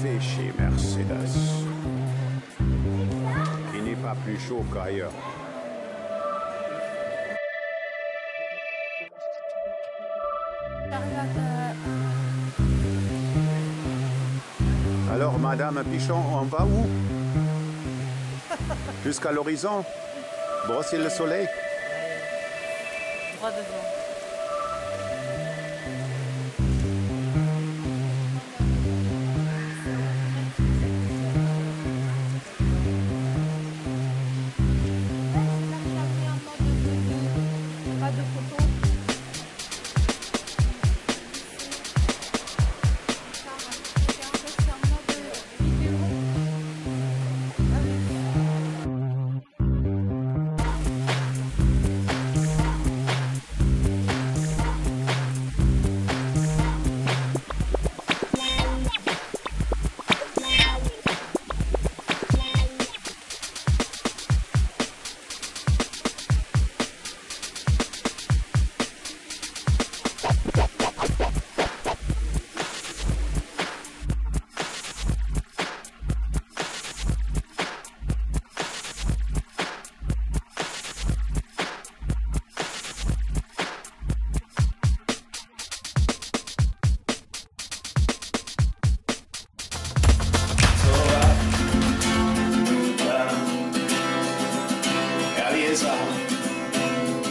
fait chez Mercedes. Il n'est pas plus chaud qu'ailleurs. Alors, Madame Pichon, on va où? Jusqu'à l'horizon? Brosser le soleil? Droit devant. Pas de photos.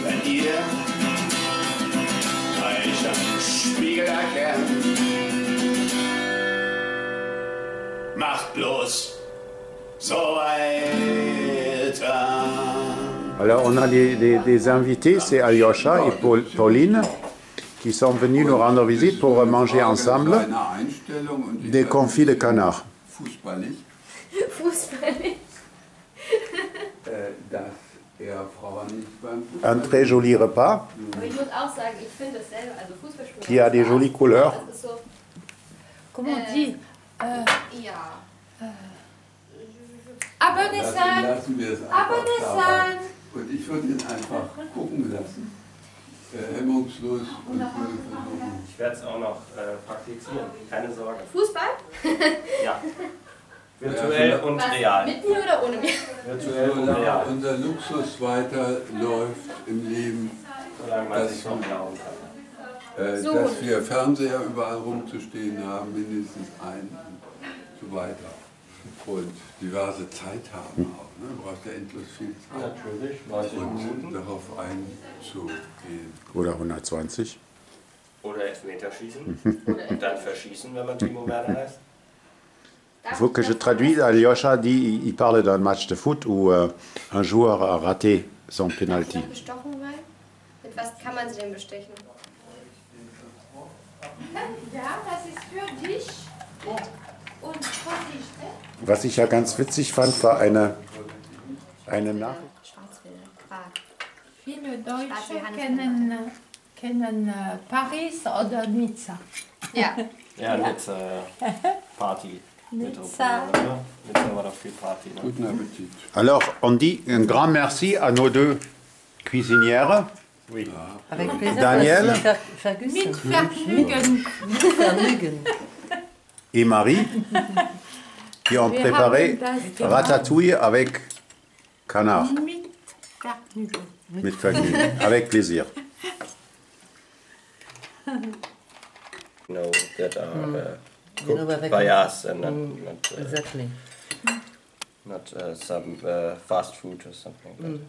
Wenn ihr euch am Spiegel erkennt, macht bloß so weiter. Alors, on a des invités, c'est Alyosha et Pauline, qui sont venus nous rendre visite pour manger ensemble des confits de canard. Fußballig. Fußballig. Un très joli repas Aber ich muss auch sagen, ich finde dasselbe, also Fußballspielen. qui a des jolies couleurs. Das ist so, Comment on dit ja. Abonner sein! Lassen wir es Abonner einfach sein! dabei. Und ich würde ihn einfach gucken lassen. Hemmungslos und würde versuchen. Ich werde es auch noch praktizieren, keine Sorge. Fußball? Ja. Virtuell und real. Mit mir oder ohne mich? Virtuell und real. Unser Luxus weiterläuft im Leben, Solange man dass, sich noch erlauben kann. dass wir Fernseher überall rumzustehen haben, mindestens einen und so weiter. Und diverse Zeit haben auch. Ne? Du brauchst ja endlos viel Zeit. Natürlich, 90 Minuten. Und darauf einzugehen. Oder 120. Oder Elfmeter schießen. Und dann verschießen, wenn man Timo Werner heißt. Il faut que je traduise. Alyosha dit, il parle d'un match de foot où un joueur a raté son penalty. Bestochen sein? Mit was kann man sie denn bestechen? Ja, das ist für dich und für dich. Was ich ja ganz witzig fand, war eine Nachricht. Schwarzwälder, Quark. Viele Deutsche kennen Paris oder Nizza. Ja. Ja, Nizza, Party. Nizza. Nizza war doch viel Party. Ne? Guten Appetit. Alors, on dit un grand merci à nos deux cuisinières. Oui. Avec plaisir. Daniel. Ferguson. Mit Vergnügen. Mit Vergnügen. Et Marie, qui ont Wir préparé haben das gemacht. ratatouille avec canard. Mit Vergnügen. Mit Vergnügen, avec plaisir. No, that are You know where cooked they by come- us and not Exactly. not some fast food or something. Like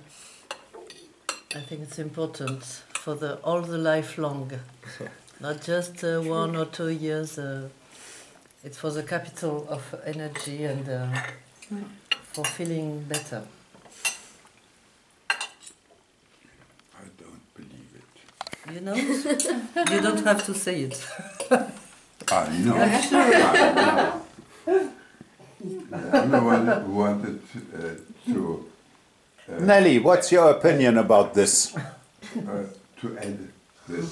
I think it's important for all the lifelong, not just 1 or 2 years. It's for the capital of energy and for feeling better. I don't believe it. You know, you don't have to say it. I know. Everyone wanted to Nelly, what's your opinion about this? to end this.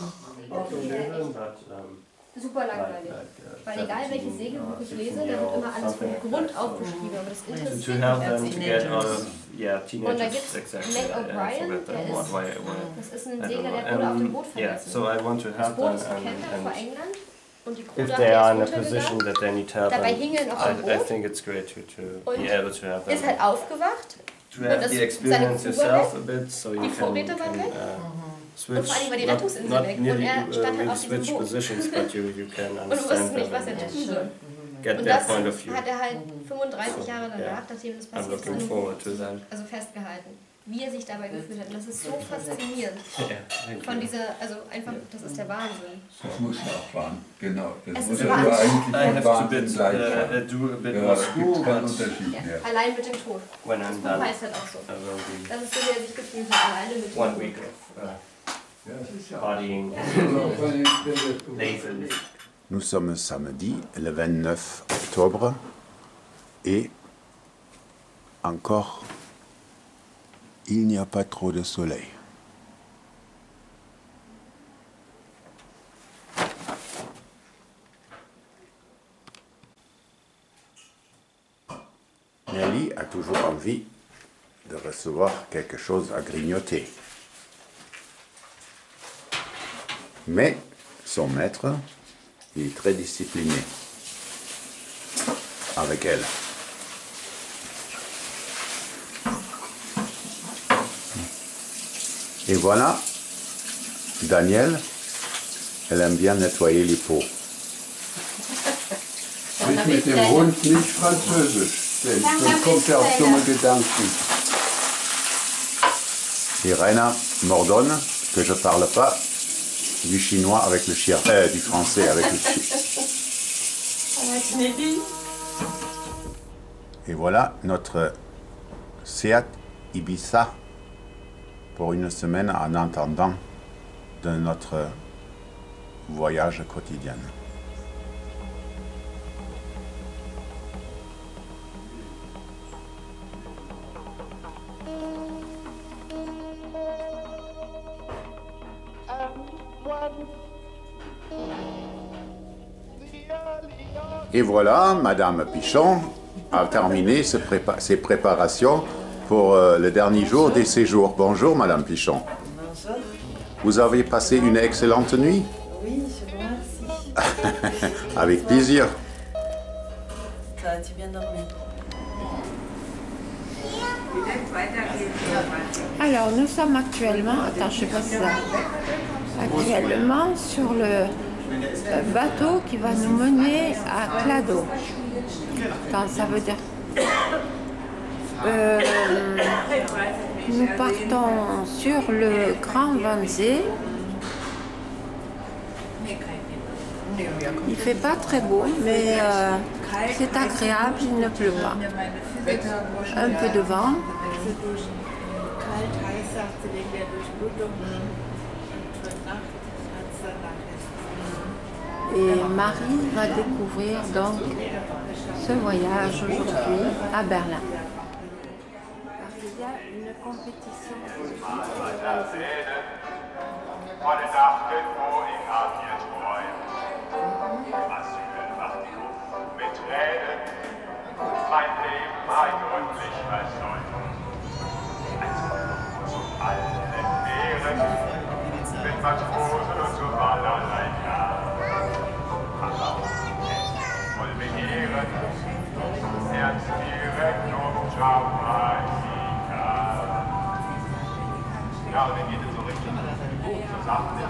Super langweilig. Weil egal welches Segelbuch ich lese, da wird immer alles von Grund auf beschrieben, aber das to interessiert help mich them als to get out Teenager. of Und da teenagers gibt's exactly. Mac I O'Brien, forgot der that word. ist, das ist ein I don't Segler, know. der wurde auf dem Boot Yeah, vergessen. so I want to Das help Boot them ist gekentert vor England Und die Crew If dachte, they er are in ist a position untergegangen. that they need help, Dabei hing er noch am I Boot think it's great to und be able to have them. ist halt aufgewacht. To Und have das, the seine experience Crew war yourself a weg. bit, so you Die can, Vorräte waren weg. switch. Und vor allem war die Rettungsinsel weg. Und nearly, er stand halt really auf diesem switch Boot. positions, but you can Und wir wussten understand nicht, was them er and tun soll. get Und their das point of view. hat er halt 35 Jahre danach, nachdem das I'm passiert ist, looking in einem forward Buch, to that. also festgehalten. Wie er sich dabei gefühlt hat. Und das ist so faszinierend. thank Von you. dieser, also einfach, das ist der Wahnsinn. Das muss man auch fahren, genau. Das Es muss ist ja nur Wahnsinn. eigentlich I have to Wahnsinn do a bit ja, more es school, gibt keinen but Unterschied Ja. mehr. Allein mit dem Tod. when Das I'm Buch done, heißt halt auch so. I will be Das ist so, wie er sich gefühlt hat, alleine mit dem 1 Tod. week of partying lazily. Nous sommes samedi, le 29 octobre, et encore, il n'y a pas trop de soleil. Nelly a toujours envie de recevoir quelque chose à grignoter. Mais son maître, il est très discipliné avec elle. Et voilà, Daniel, elle aime bien nettoyer les pots. Sprich mit dem Hund nicht Französisch, denn sonst kommt er auf dumme Gedanken. Et Raina m'ordonne que je ne parle pas du chinois avec le chien, du français avec le chien. Et voilà notre Seat Ibiza pour une semaine en attendant de notre voyage quotidien. Et voilà, Madame Pichon a terminé ses préparations pour le dernier jour des séjours. Bonjour, Madame Pichon. Bonjour. Vous avez passé une excellente nuit? Oui, je vous remercie. Avec plaisir. As-tu bien dormi? Alors, nous sommes actuellement, attends, je sais pas si ça, actuellement sur le bateau qui va nous mener à Clado. Quand ça veut dire. Nous partons sur le Grand Wannsee. Il fait pas très beau, mais c'est agréable, il ne pleut pas. Un peu de vent. Et Marie va découvrir donc ce voyage aujourd'hui à Berlin. Il y a une compétition. Mein Leben hat gründlich Bedeutung. Zu allen Meeren, mit Matrosen und zu allerlei voll begehren, ernst direkt und Jamaika. Ja, und dann geht es so richtig zur Sache der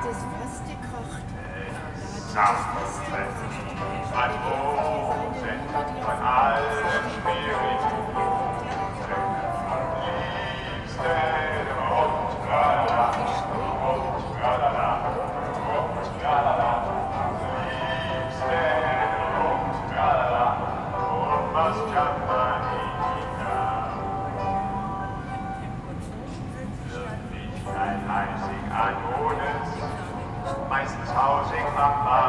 das Fass gekocht. An Rosen von allen Spiriten, am liebsten und tralala, und tralala, und tralala, am liebsten und tralala, und was kann man nicht haben? Wird nicht ein einzig Adonis, meistens haus ich Mama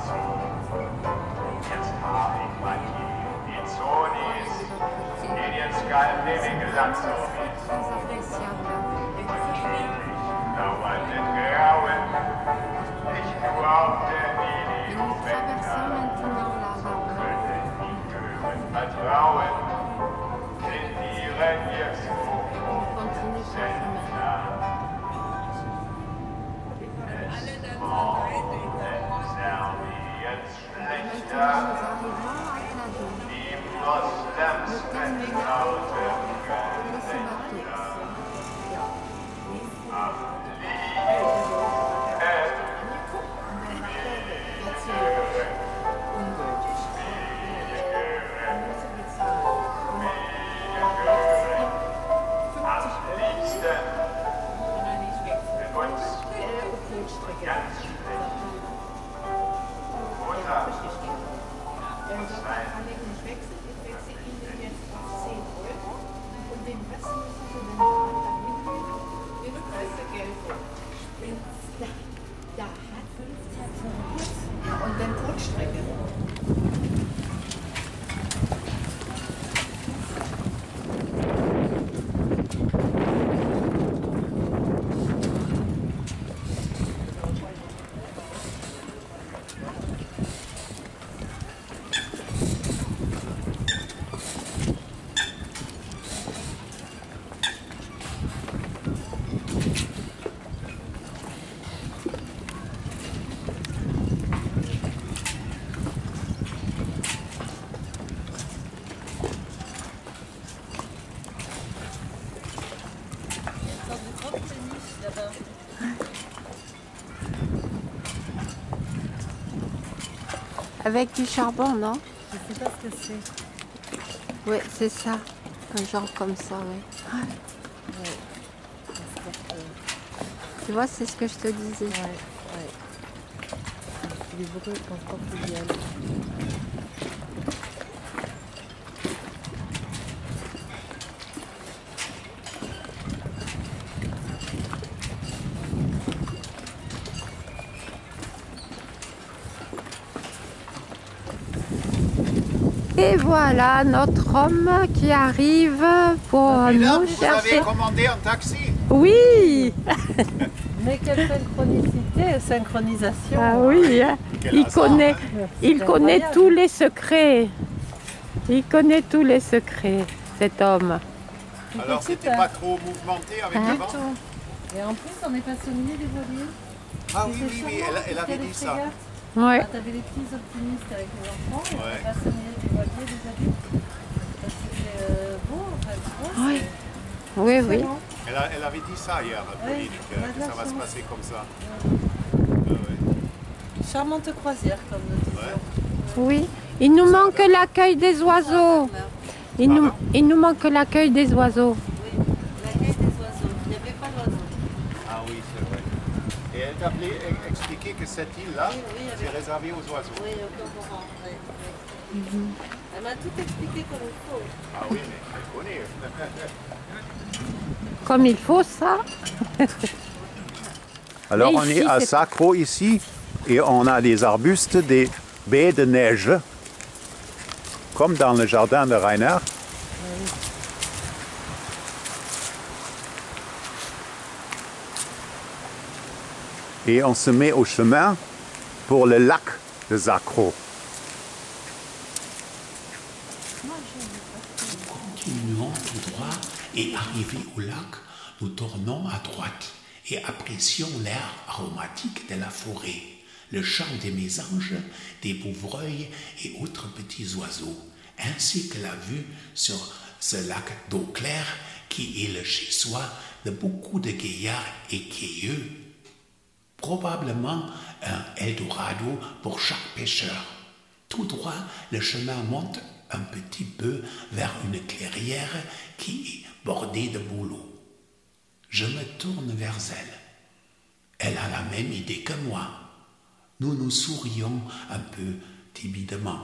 zu. Jetzt hab ich mein Kind, die Zonis, den jetzt galt nämlich Glanz auf mich. Dauert den Grauen, nicht nur auf der Videobänder. Könnte die Hören vertrauen, sind ihren Wirkshof Sender. Jetzt schlechter, die Moslems mit lautem Gelächter. Am liebsten mit uns ganz schlecht. Mutter und sein Da hat 15 ja, und dann Kurzstrecke. Avec du charbon, non? Je sais pas ce que c'est. Oui, c'est ça. Un genre comme ça, oui. Ouais. Tu vois, c'est ce que je te disais. Ouais. Il est beaucoup de transport fluvial. Et voilà notre homme qui arrive pour nous chercher. Vous avez commandé un taxi? Oui. Mais quelle synchronicité, synchronisation. Ah oui, hein. Il connaît tous les secrets. Il connaît tous les secrets, cet homme. Alors c'était pas trop mouvementé avec le vent? Et en plus, on n'est pas au milieu des voiliers. Ah oui, elle avait dit ça. Ouais. Ah, t'avais les petits optimistes avec les enfants, et on n'est pas au milieu des voiliers des adultes. C'était beau, en fait. Oui, oui. Elle avait dit ça hier, Pauline, que ça va se passer comme ça. Charmante croisière, comme nous disions. Oui. Il nous manque l'accueil des oiseaux. Il nous manque l'accueil des oiseaux. Oui, l'accueil des oiseaux. Il n'y avait pas d'oiseaux. Ah oui, c'est vrai. Et elle t'a expliqué que cette île-là, c'est réservé aux oiseaux. Oui, au cormoran. Oui. Elle m'a tout expliqué comme il faut. Ah oui, mais elle connaît. Comme il faut, ça. Alors on est à Sacro ici et on a des arbustes, des baies de neige, comme dans le jardin de Rainer. Et on se met au chemin pour le lac de Sacro. Continuons tout droit et arrivés au lac, nous tournons à droite et apprécions l'air aromatique de la forêt, le chant des mésanges, des bouvreuils et autres petits oiseaux, ainsi que la vue sur ce lac d'eau claire qui est le chez-soi de beaucoup de gaillards et queilleux probablement un Eldorado pour chaque pêcheur. Tout droit, le chemin monte un petit peu vers une clairière qui est bordée de bouleaux. Je me tourne vers elle. Elle a la même idée que moi. Nous nous sourions un peu timidement.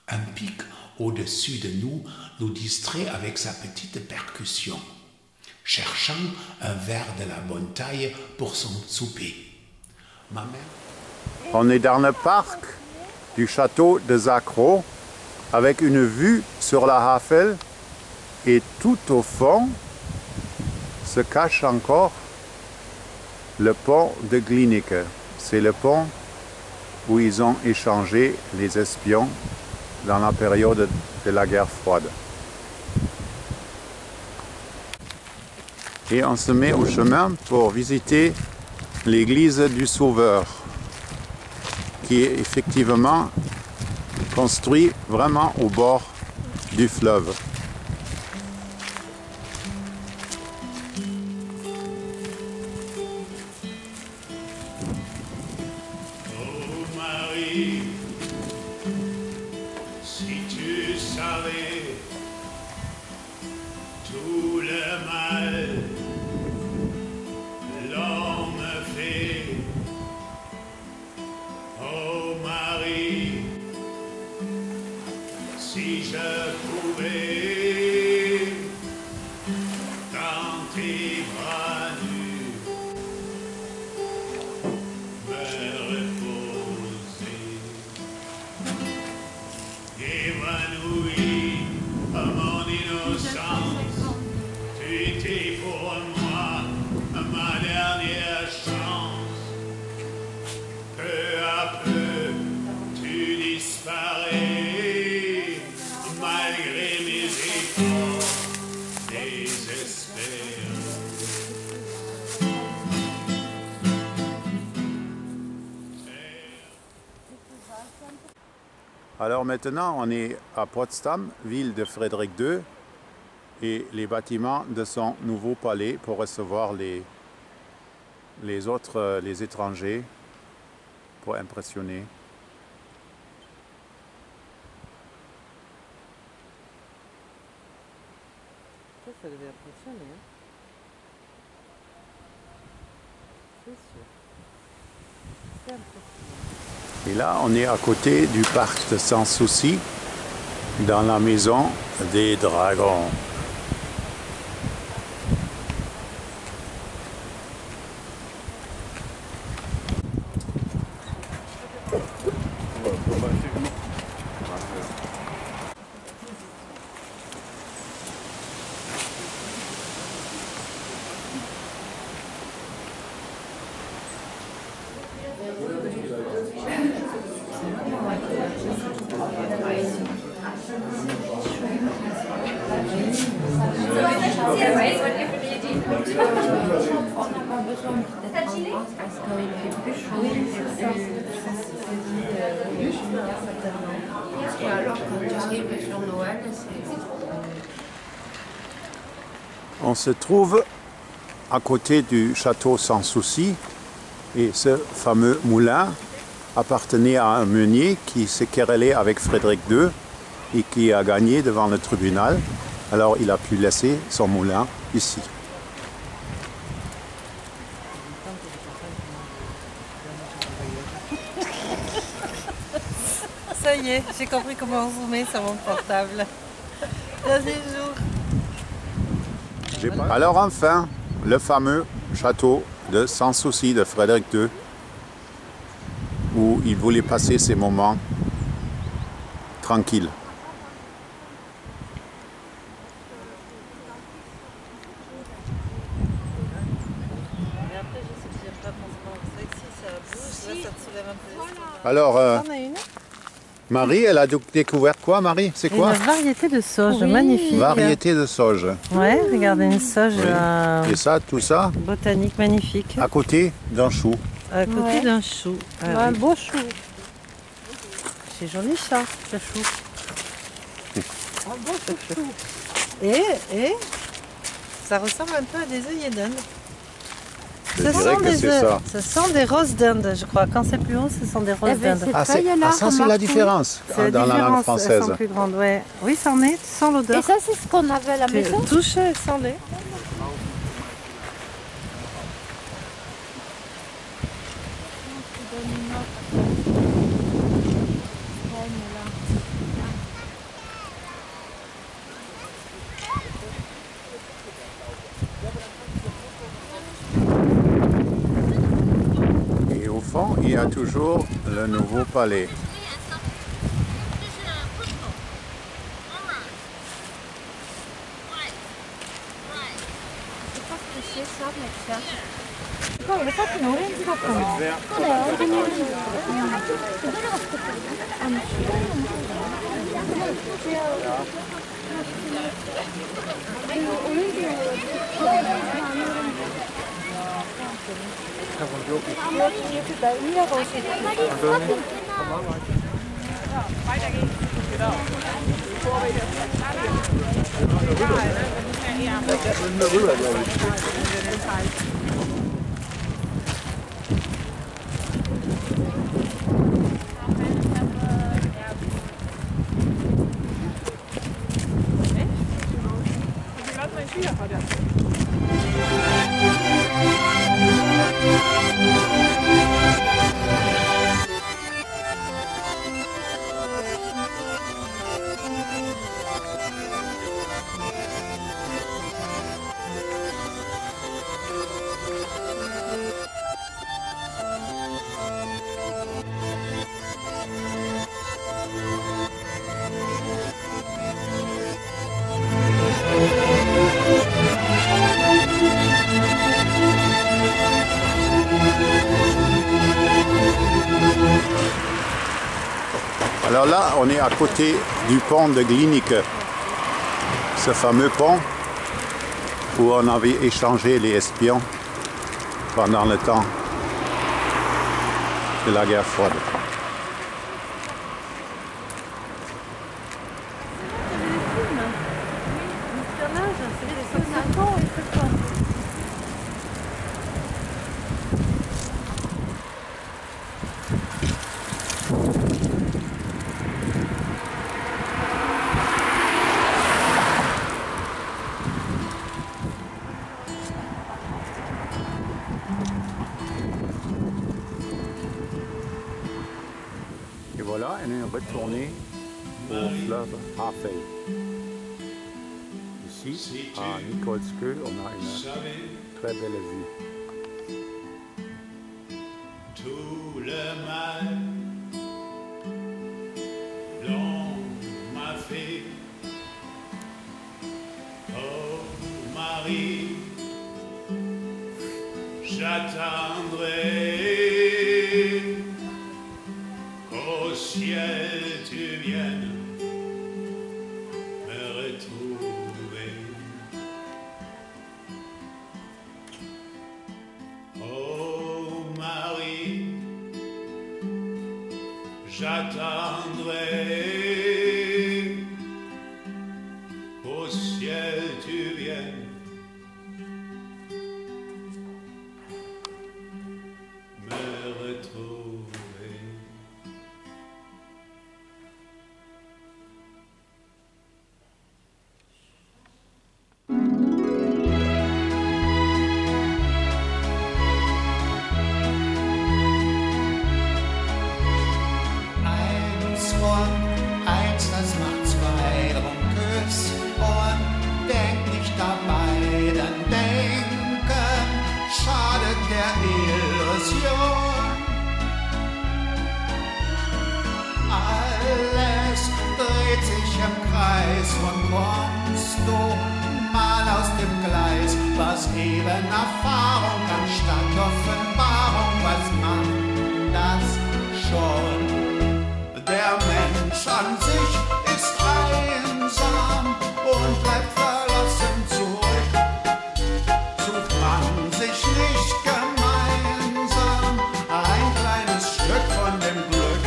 Un pic au-dessus de nous distrait avec sa petite percussion, cherchant un verre de la bonne taille pour son souper. Ma mère... On est dans le parc du château de Zacro avec une vue sur la Havel et tout au fond se cache encore le pont de Glienicke. C'est le pont où ils ont échangé les espions dans la période de la guerre froide. Et on se met au chemin pour visiter l'église du Sauveur, qui est effectivement construit vraiment au bord du fleuve. Oh Marie, si tu savais tout le mal l'on me fait. Oh Marie, si je pouvais dans tes bras nus me reposer, évanoui à mon innocence, tu étais pour moi ma dernière chance. Peu à peu, tu disparais, malgré mes efforts désespérés. Alors maintenant, on est à Potsdam, ville de Frédéric II, et les bâtiments de son nouveau palais pour recevoir les étrangers, pour impressionner. Ça devait impressionner. Hein. C'est sûr. C'est impressionnant. Et là, on est à côté du parc de Sans Souci, dans la maison des dragons. On se trouve à côté du château Sans Souci et ce fameux moulin appartenait à un meunier qui s'est querellé avec Frédéric II et qui a gagné devant le tribunal. Alors il a pu laisser son moulin ici. Ça y est, j'ai compris comment zoomer sur mon portable. Dernier jour. Alors enfin, le fameux château de Sans Souci de Frédéric II, où il voulait passer ses moments tranquilles. Mais après, je sais que j'aime pas forcément sexy, ça bouge, là ça te soulève un peu. Alors, T'en as une? Marie, elle a découvert quoi, Marie? C'est quoi? Une variété de sauge, magnifique. Variété de sauge. Ouais, regardez une sauge Et ça, tout ça? botanique magnifique. À côté d'un chou. À côté d'un chou. Un beau chou. C'est joli ça, le chou. Un beau chou. Et ça ressemble un peu à des œillets d'Inde. Je dirais que c'est ça. Ce sont des roses d'Inde, je crois. Quand c'est plus haut, ce sont des roses d'Inde. Ah, ça, c'est la différence dans la langue française. Elles sont plus grandes, ouais. Oui, ça en est, sans l'odeur. Et ça, c'est ce qu'on avait à la maison. Touché, sans lait. Et au fond, il y a toujours le nouveau palais. Alors là, on est à côté du pont de Glienicke, ce fameux pont où on avait échangé les espions pendant le temps de la guerre froide. Et voilà, on est retourné au fleuve Havel. Ici, à Nikolskö, on a une très belle vue. Tout le mal l'on m'a fait, oh Marie, j'attendrai qu'au ciel tu viennes me retrouver. Oh Marie, j'attendrai qu'au ciel tu viennes me retrouver. Eins, das macht zwei, drum küss und denk nicht dabei, dann denken schadet der Illusion. Alles dreht sich im Kreis und kommst du mal aus dem Gleis, was eben Erfahrung anstatt Offenbarung, was macht das schon? Der Mensch an sich ist einsam und bleibt verlassen zurück. Sucht man sich nicht gemeinsam ein kleines Stück von dem Glück,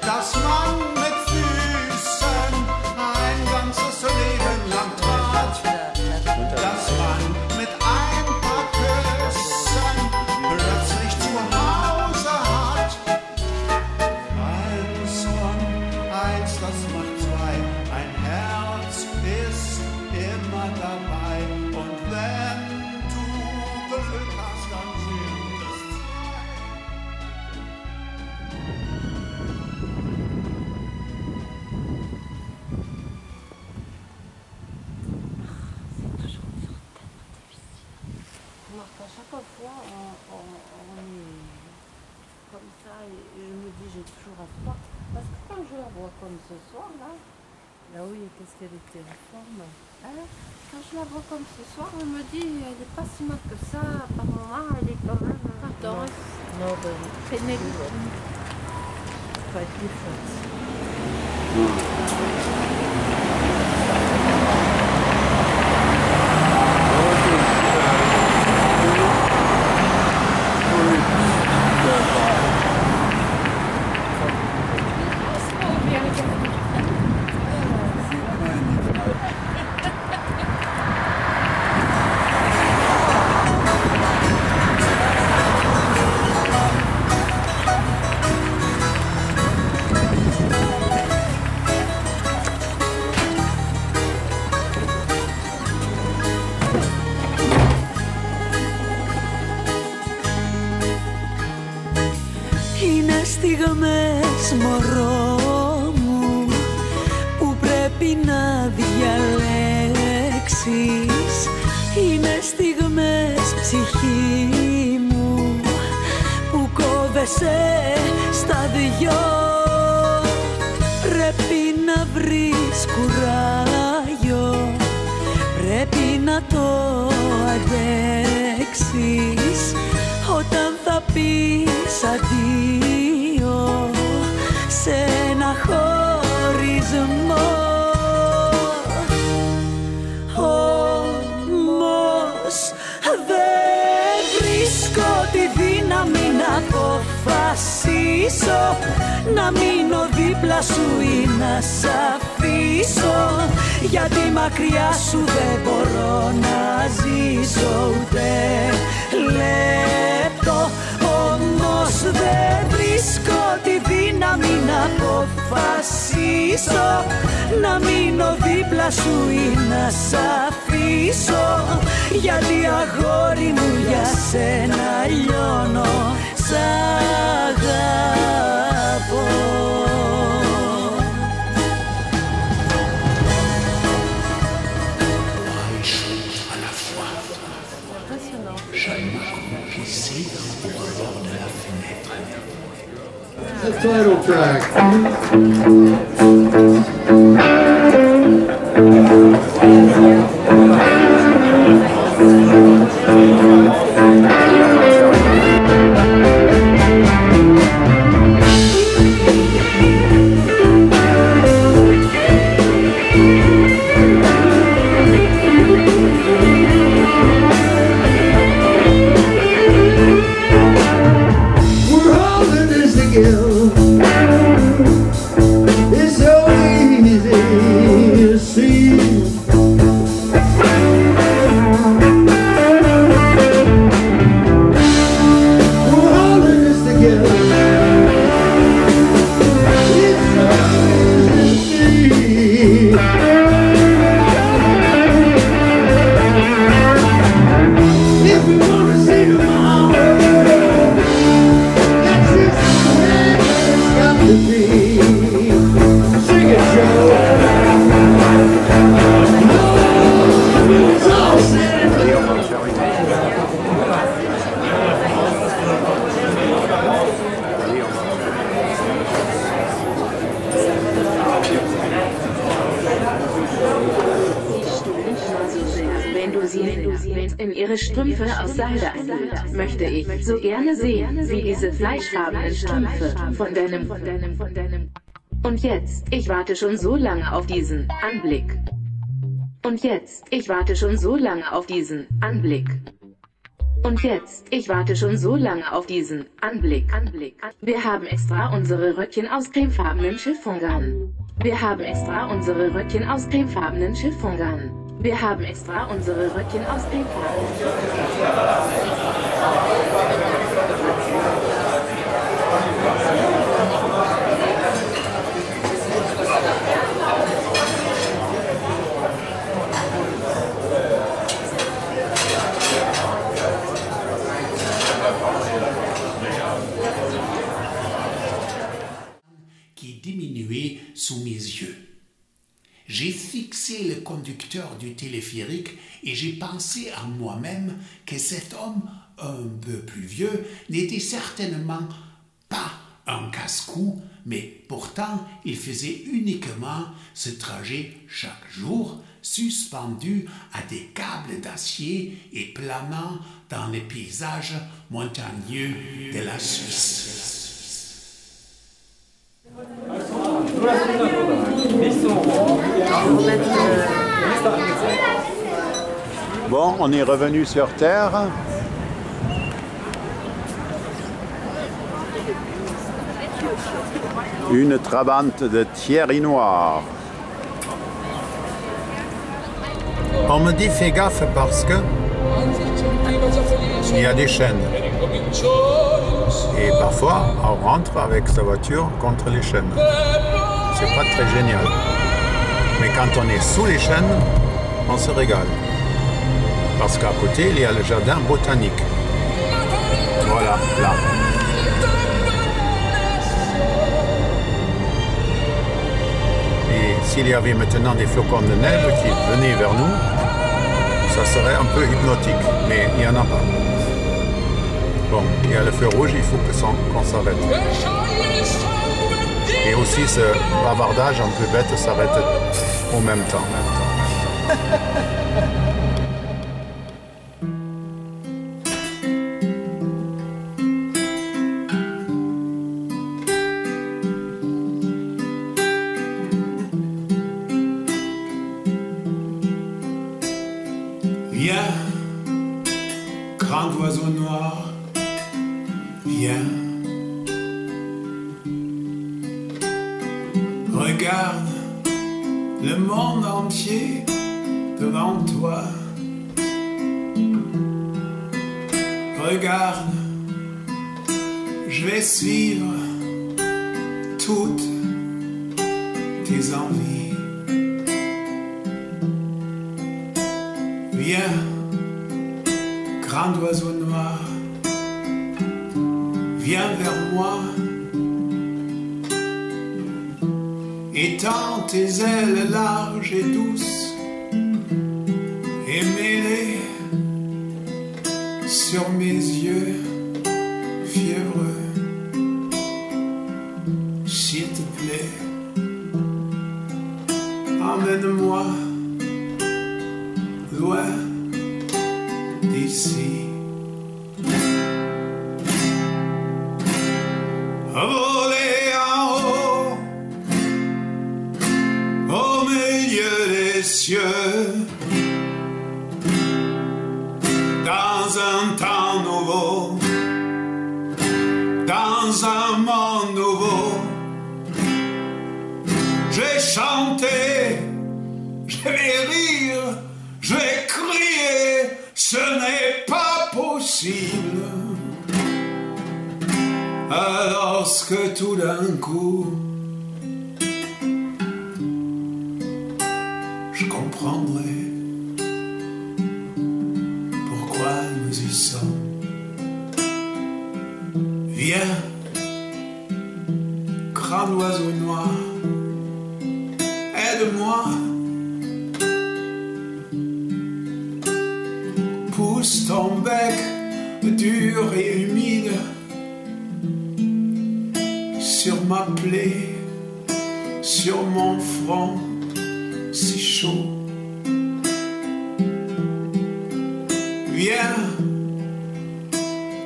das man mit Füßen ein ganzes Leben lang trat, das man mit ein paar dis, j'ai toujours espoir. Parce que quand je la vois comme ce soir, là oui, qu'est-ce qu'elle était en forme. Quand je la vois comme ce soir, on me dit, elle n'est pas si mal que ça. Par moment, elle est quand même... Non, ben, Pénélope. Pas être plus forte. Είναι στιγμές, μωρό μου, που πρέπει να διαλέξεις. Είναι στιγμές, ψυχή μου, που κόβεσαι στα δυο. Πρέπει να βρεις κουράγιο, πρέπει να το αντέξεις. Όταν θα πεις αντίο σε ένα χωρισμό. Όμως δεν βρίσκω τη δύναμη να αποφασίσω να μείνω δίπλα σου ή να σ' αφήσω. Γιατί μακριά σου δεν μπορώ να ζήσω ούτε λεπτό. Όμως δεν βρίσκω τη δύναμη να αποφασίσω να μείνω δίπλα σου ή να σ' αφήσω. Γιατί αγόρι μου για σένα λιώνω, σ' αγαπώ. The title track. It's so easy to see. We're all in this together. It's so easy to see. If we want to see tomorrow, that's just the way it's got to be. Sing it, Joe. It's all said and Wenn du sie in ihre Strümpfe aus Seide einhüllt, möchte ich so gerne sehen, wie diese fleischfarbenen Strümpfe von deinem. Und jetzt, ich warte schon so lange auf diesen Anblick. Und jetzt, ich warte schon so lange auf diesen Anblick. Und jetzt, ich warte schon so lange auf diesen Anblick. Wir haben extra unsere Röckchen aus cremefarbenen Chiffon. Wir haben extra unsere Röckchen aus cremefarbenen Chiffon. Wir haben extra unsere Röckchen aus cremefarbenen qui diminuait sous mes yeux. J'ai fixé le conducteur du téléphérique et j'ai pensé à moi-même que cet homme un peu plus vieux n'était certainement pas un casse-cou, mais pourtant il faisait uniquement ce trajet chaque jour, suspendu à des câbles d'acier et planant dans les paysages montagneux de la Suisse. Bon, on est revenu sur Terre. Une Trabante de Thierry Noir. On me dit fais gaffe parce que il y a des chaînes. Et parfois, on rentre avec sa voiture contre les chaînes. C'est pas très génial. Mais quand on est sous les chaînes, on se régale. Parce qu'à côté, il y a le jardin botanique. Voilà, là. Et s'il y avait maintenant des flocons de neige qui venaient vers nous, ça serait un peu hypnotique, mais il n'y en a pas. Bon, il y a le feu rouge, il faut qu'on s'arrête. Et aussi ce bavardage un peu bête s'arrête au même temps. Viens, grand oiseau noir, viens. Regarde le monde entier devant toi. Regarde, je vais suivre toutes tes envies. Viens, grand oiseau noir, viens vers moi. Étends tes ailes larges et douces et mets-les sur mes yeux fiévreux. S'il te plaît, emmène-moi loin d'ici. Voler en haut, au milieu des cieux, dans un temps nouveau, dans un monde nouveau. Je vais chanter, je vais rire, je vais crier, ce n'est pas possible. Alors que tout d'un coup, je comprendrai pourquoi nous y sommes. Viens, grand oiseau noir, aide-moi. Pousse ton bec dur et humide sur ma plaie, sur mon front si chaud. Viens,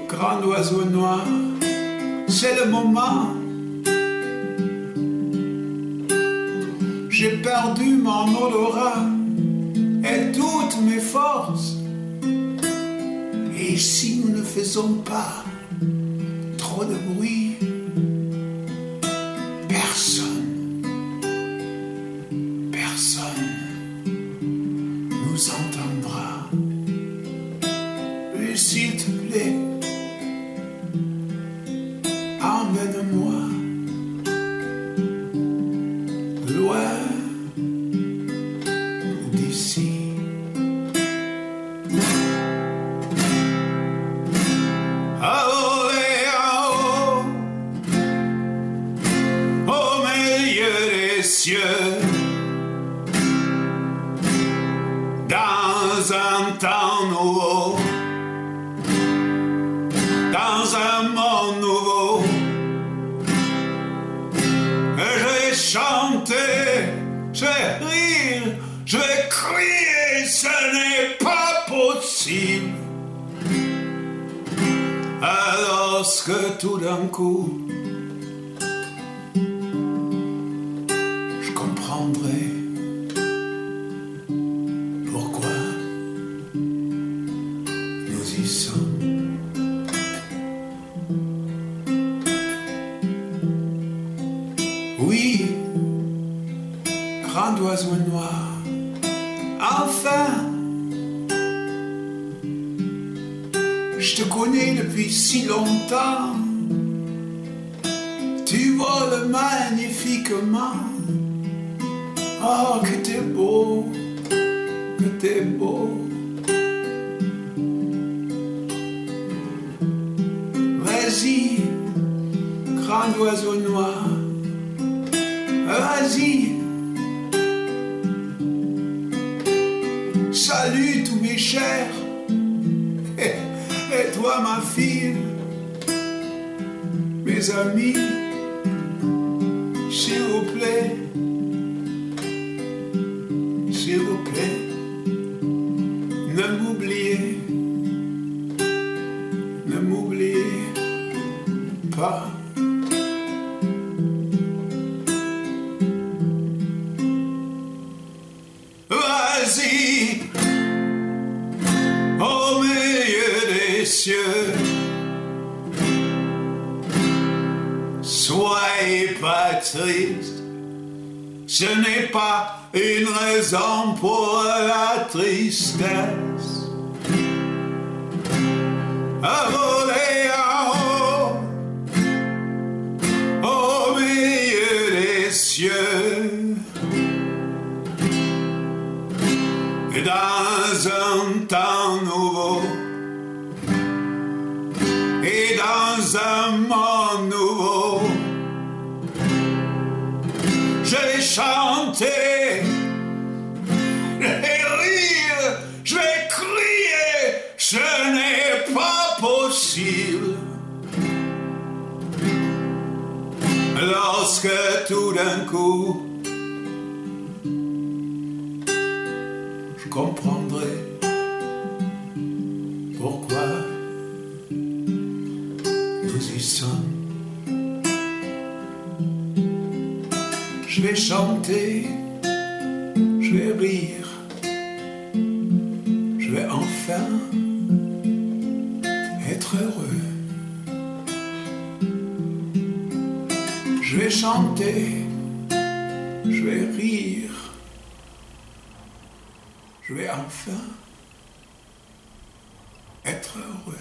grand oiseau noir, c'est le moment. J'ai perdu mon odorat et toutes mes forces. Et si nous ne faisons pas trop de bruit, personne nous entendra. Et s'il te plaît, emmène-moi loin d'ici. Dans un temps nouveau, dans un monde nouveau, lorsque tout d'un coup je comprendrai pourquoi nous y sommes. Oui, grand oiseau noir, enfin, je te connais depuis si longtemps. Tu voles magnifiquement. Oh, que t'es beau, que t'es beau. Vas-y, grand oiseau noir, vas-y. Salut tous mes chers. Et toi ma fille, mes amis, s'il vous plaît, ne m'oubliez pas. Vas-y, au milieu des cieux, soyez pas triste, ce n'est pas une raison pour la tristesse. À voler en haut, au milieu des cieux, et dans un temps nouveau, et dans un monde nouveau, je vais chanter, je vais rire, je vais crier, ce n'est pas possible. Lorsque tout d'un coup, je comprendrai pourquoi nous y sommes. Je vais chanter, je vais rire, je vais enfin être heureux. Je vais chanter, je vais rire, je vais enfin être heureux.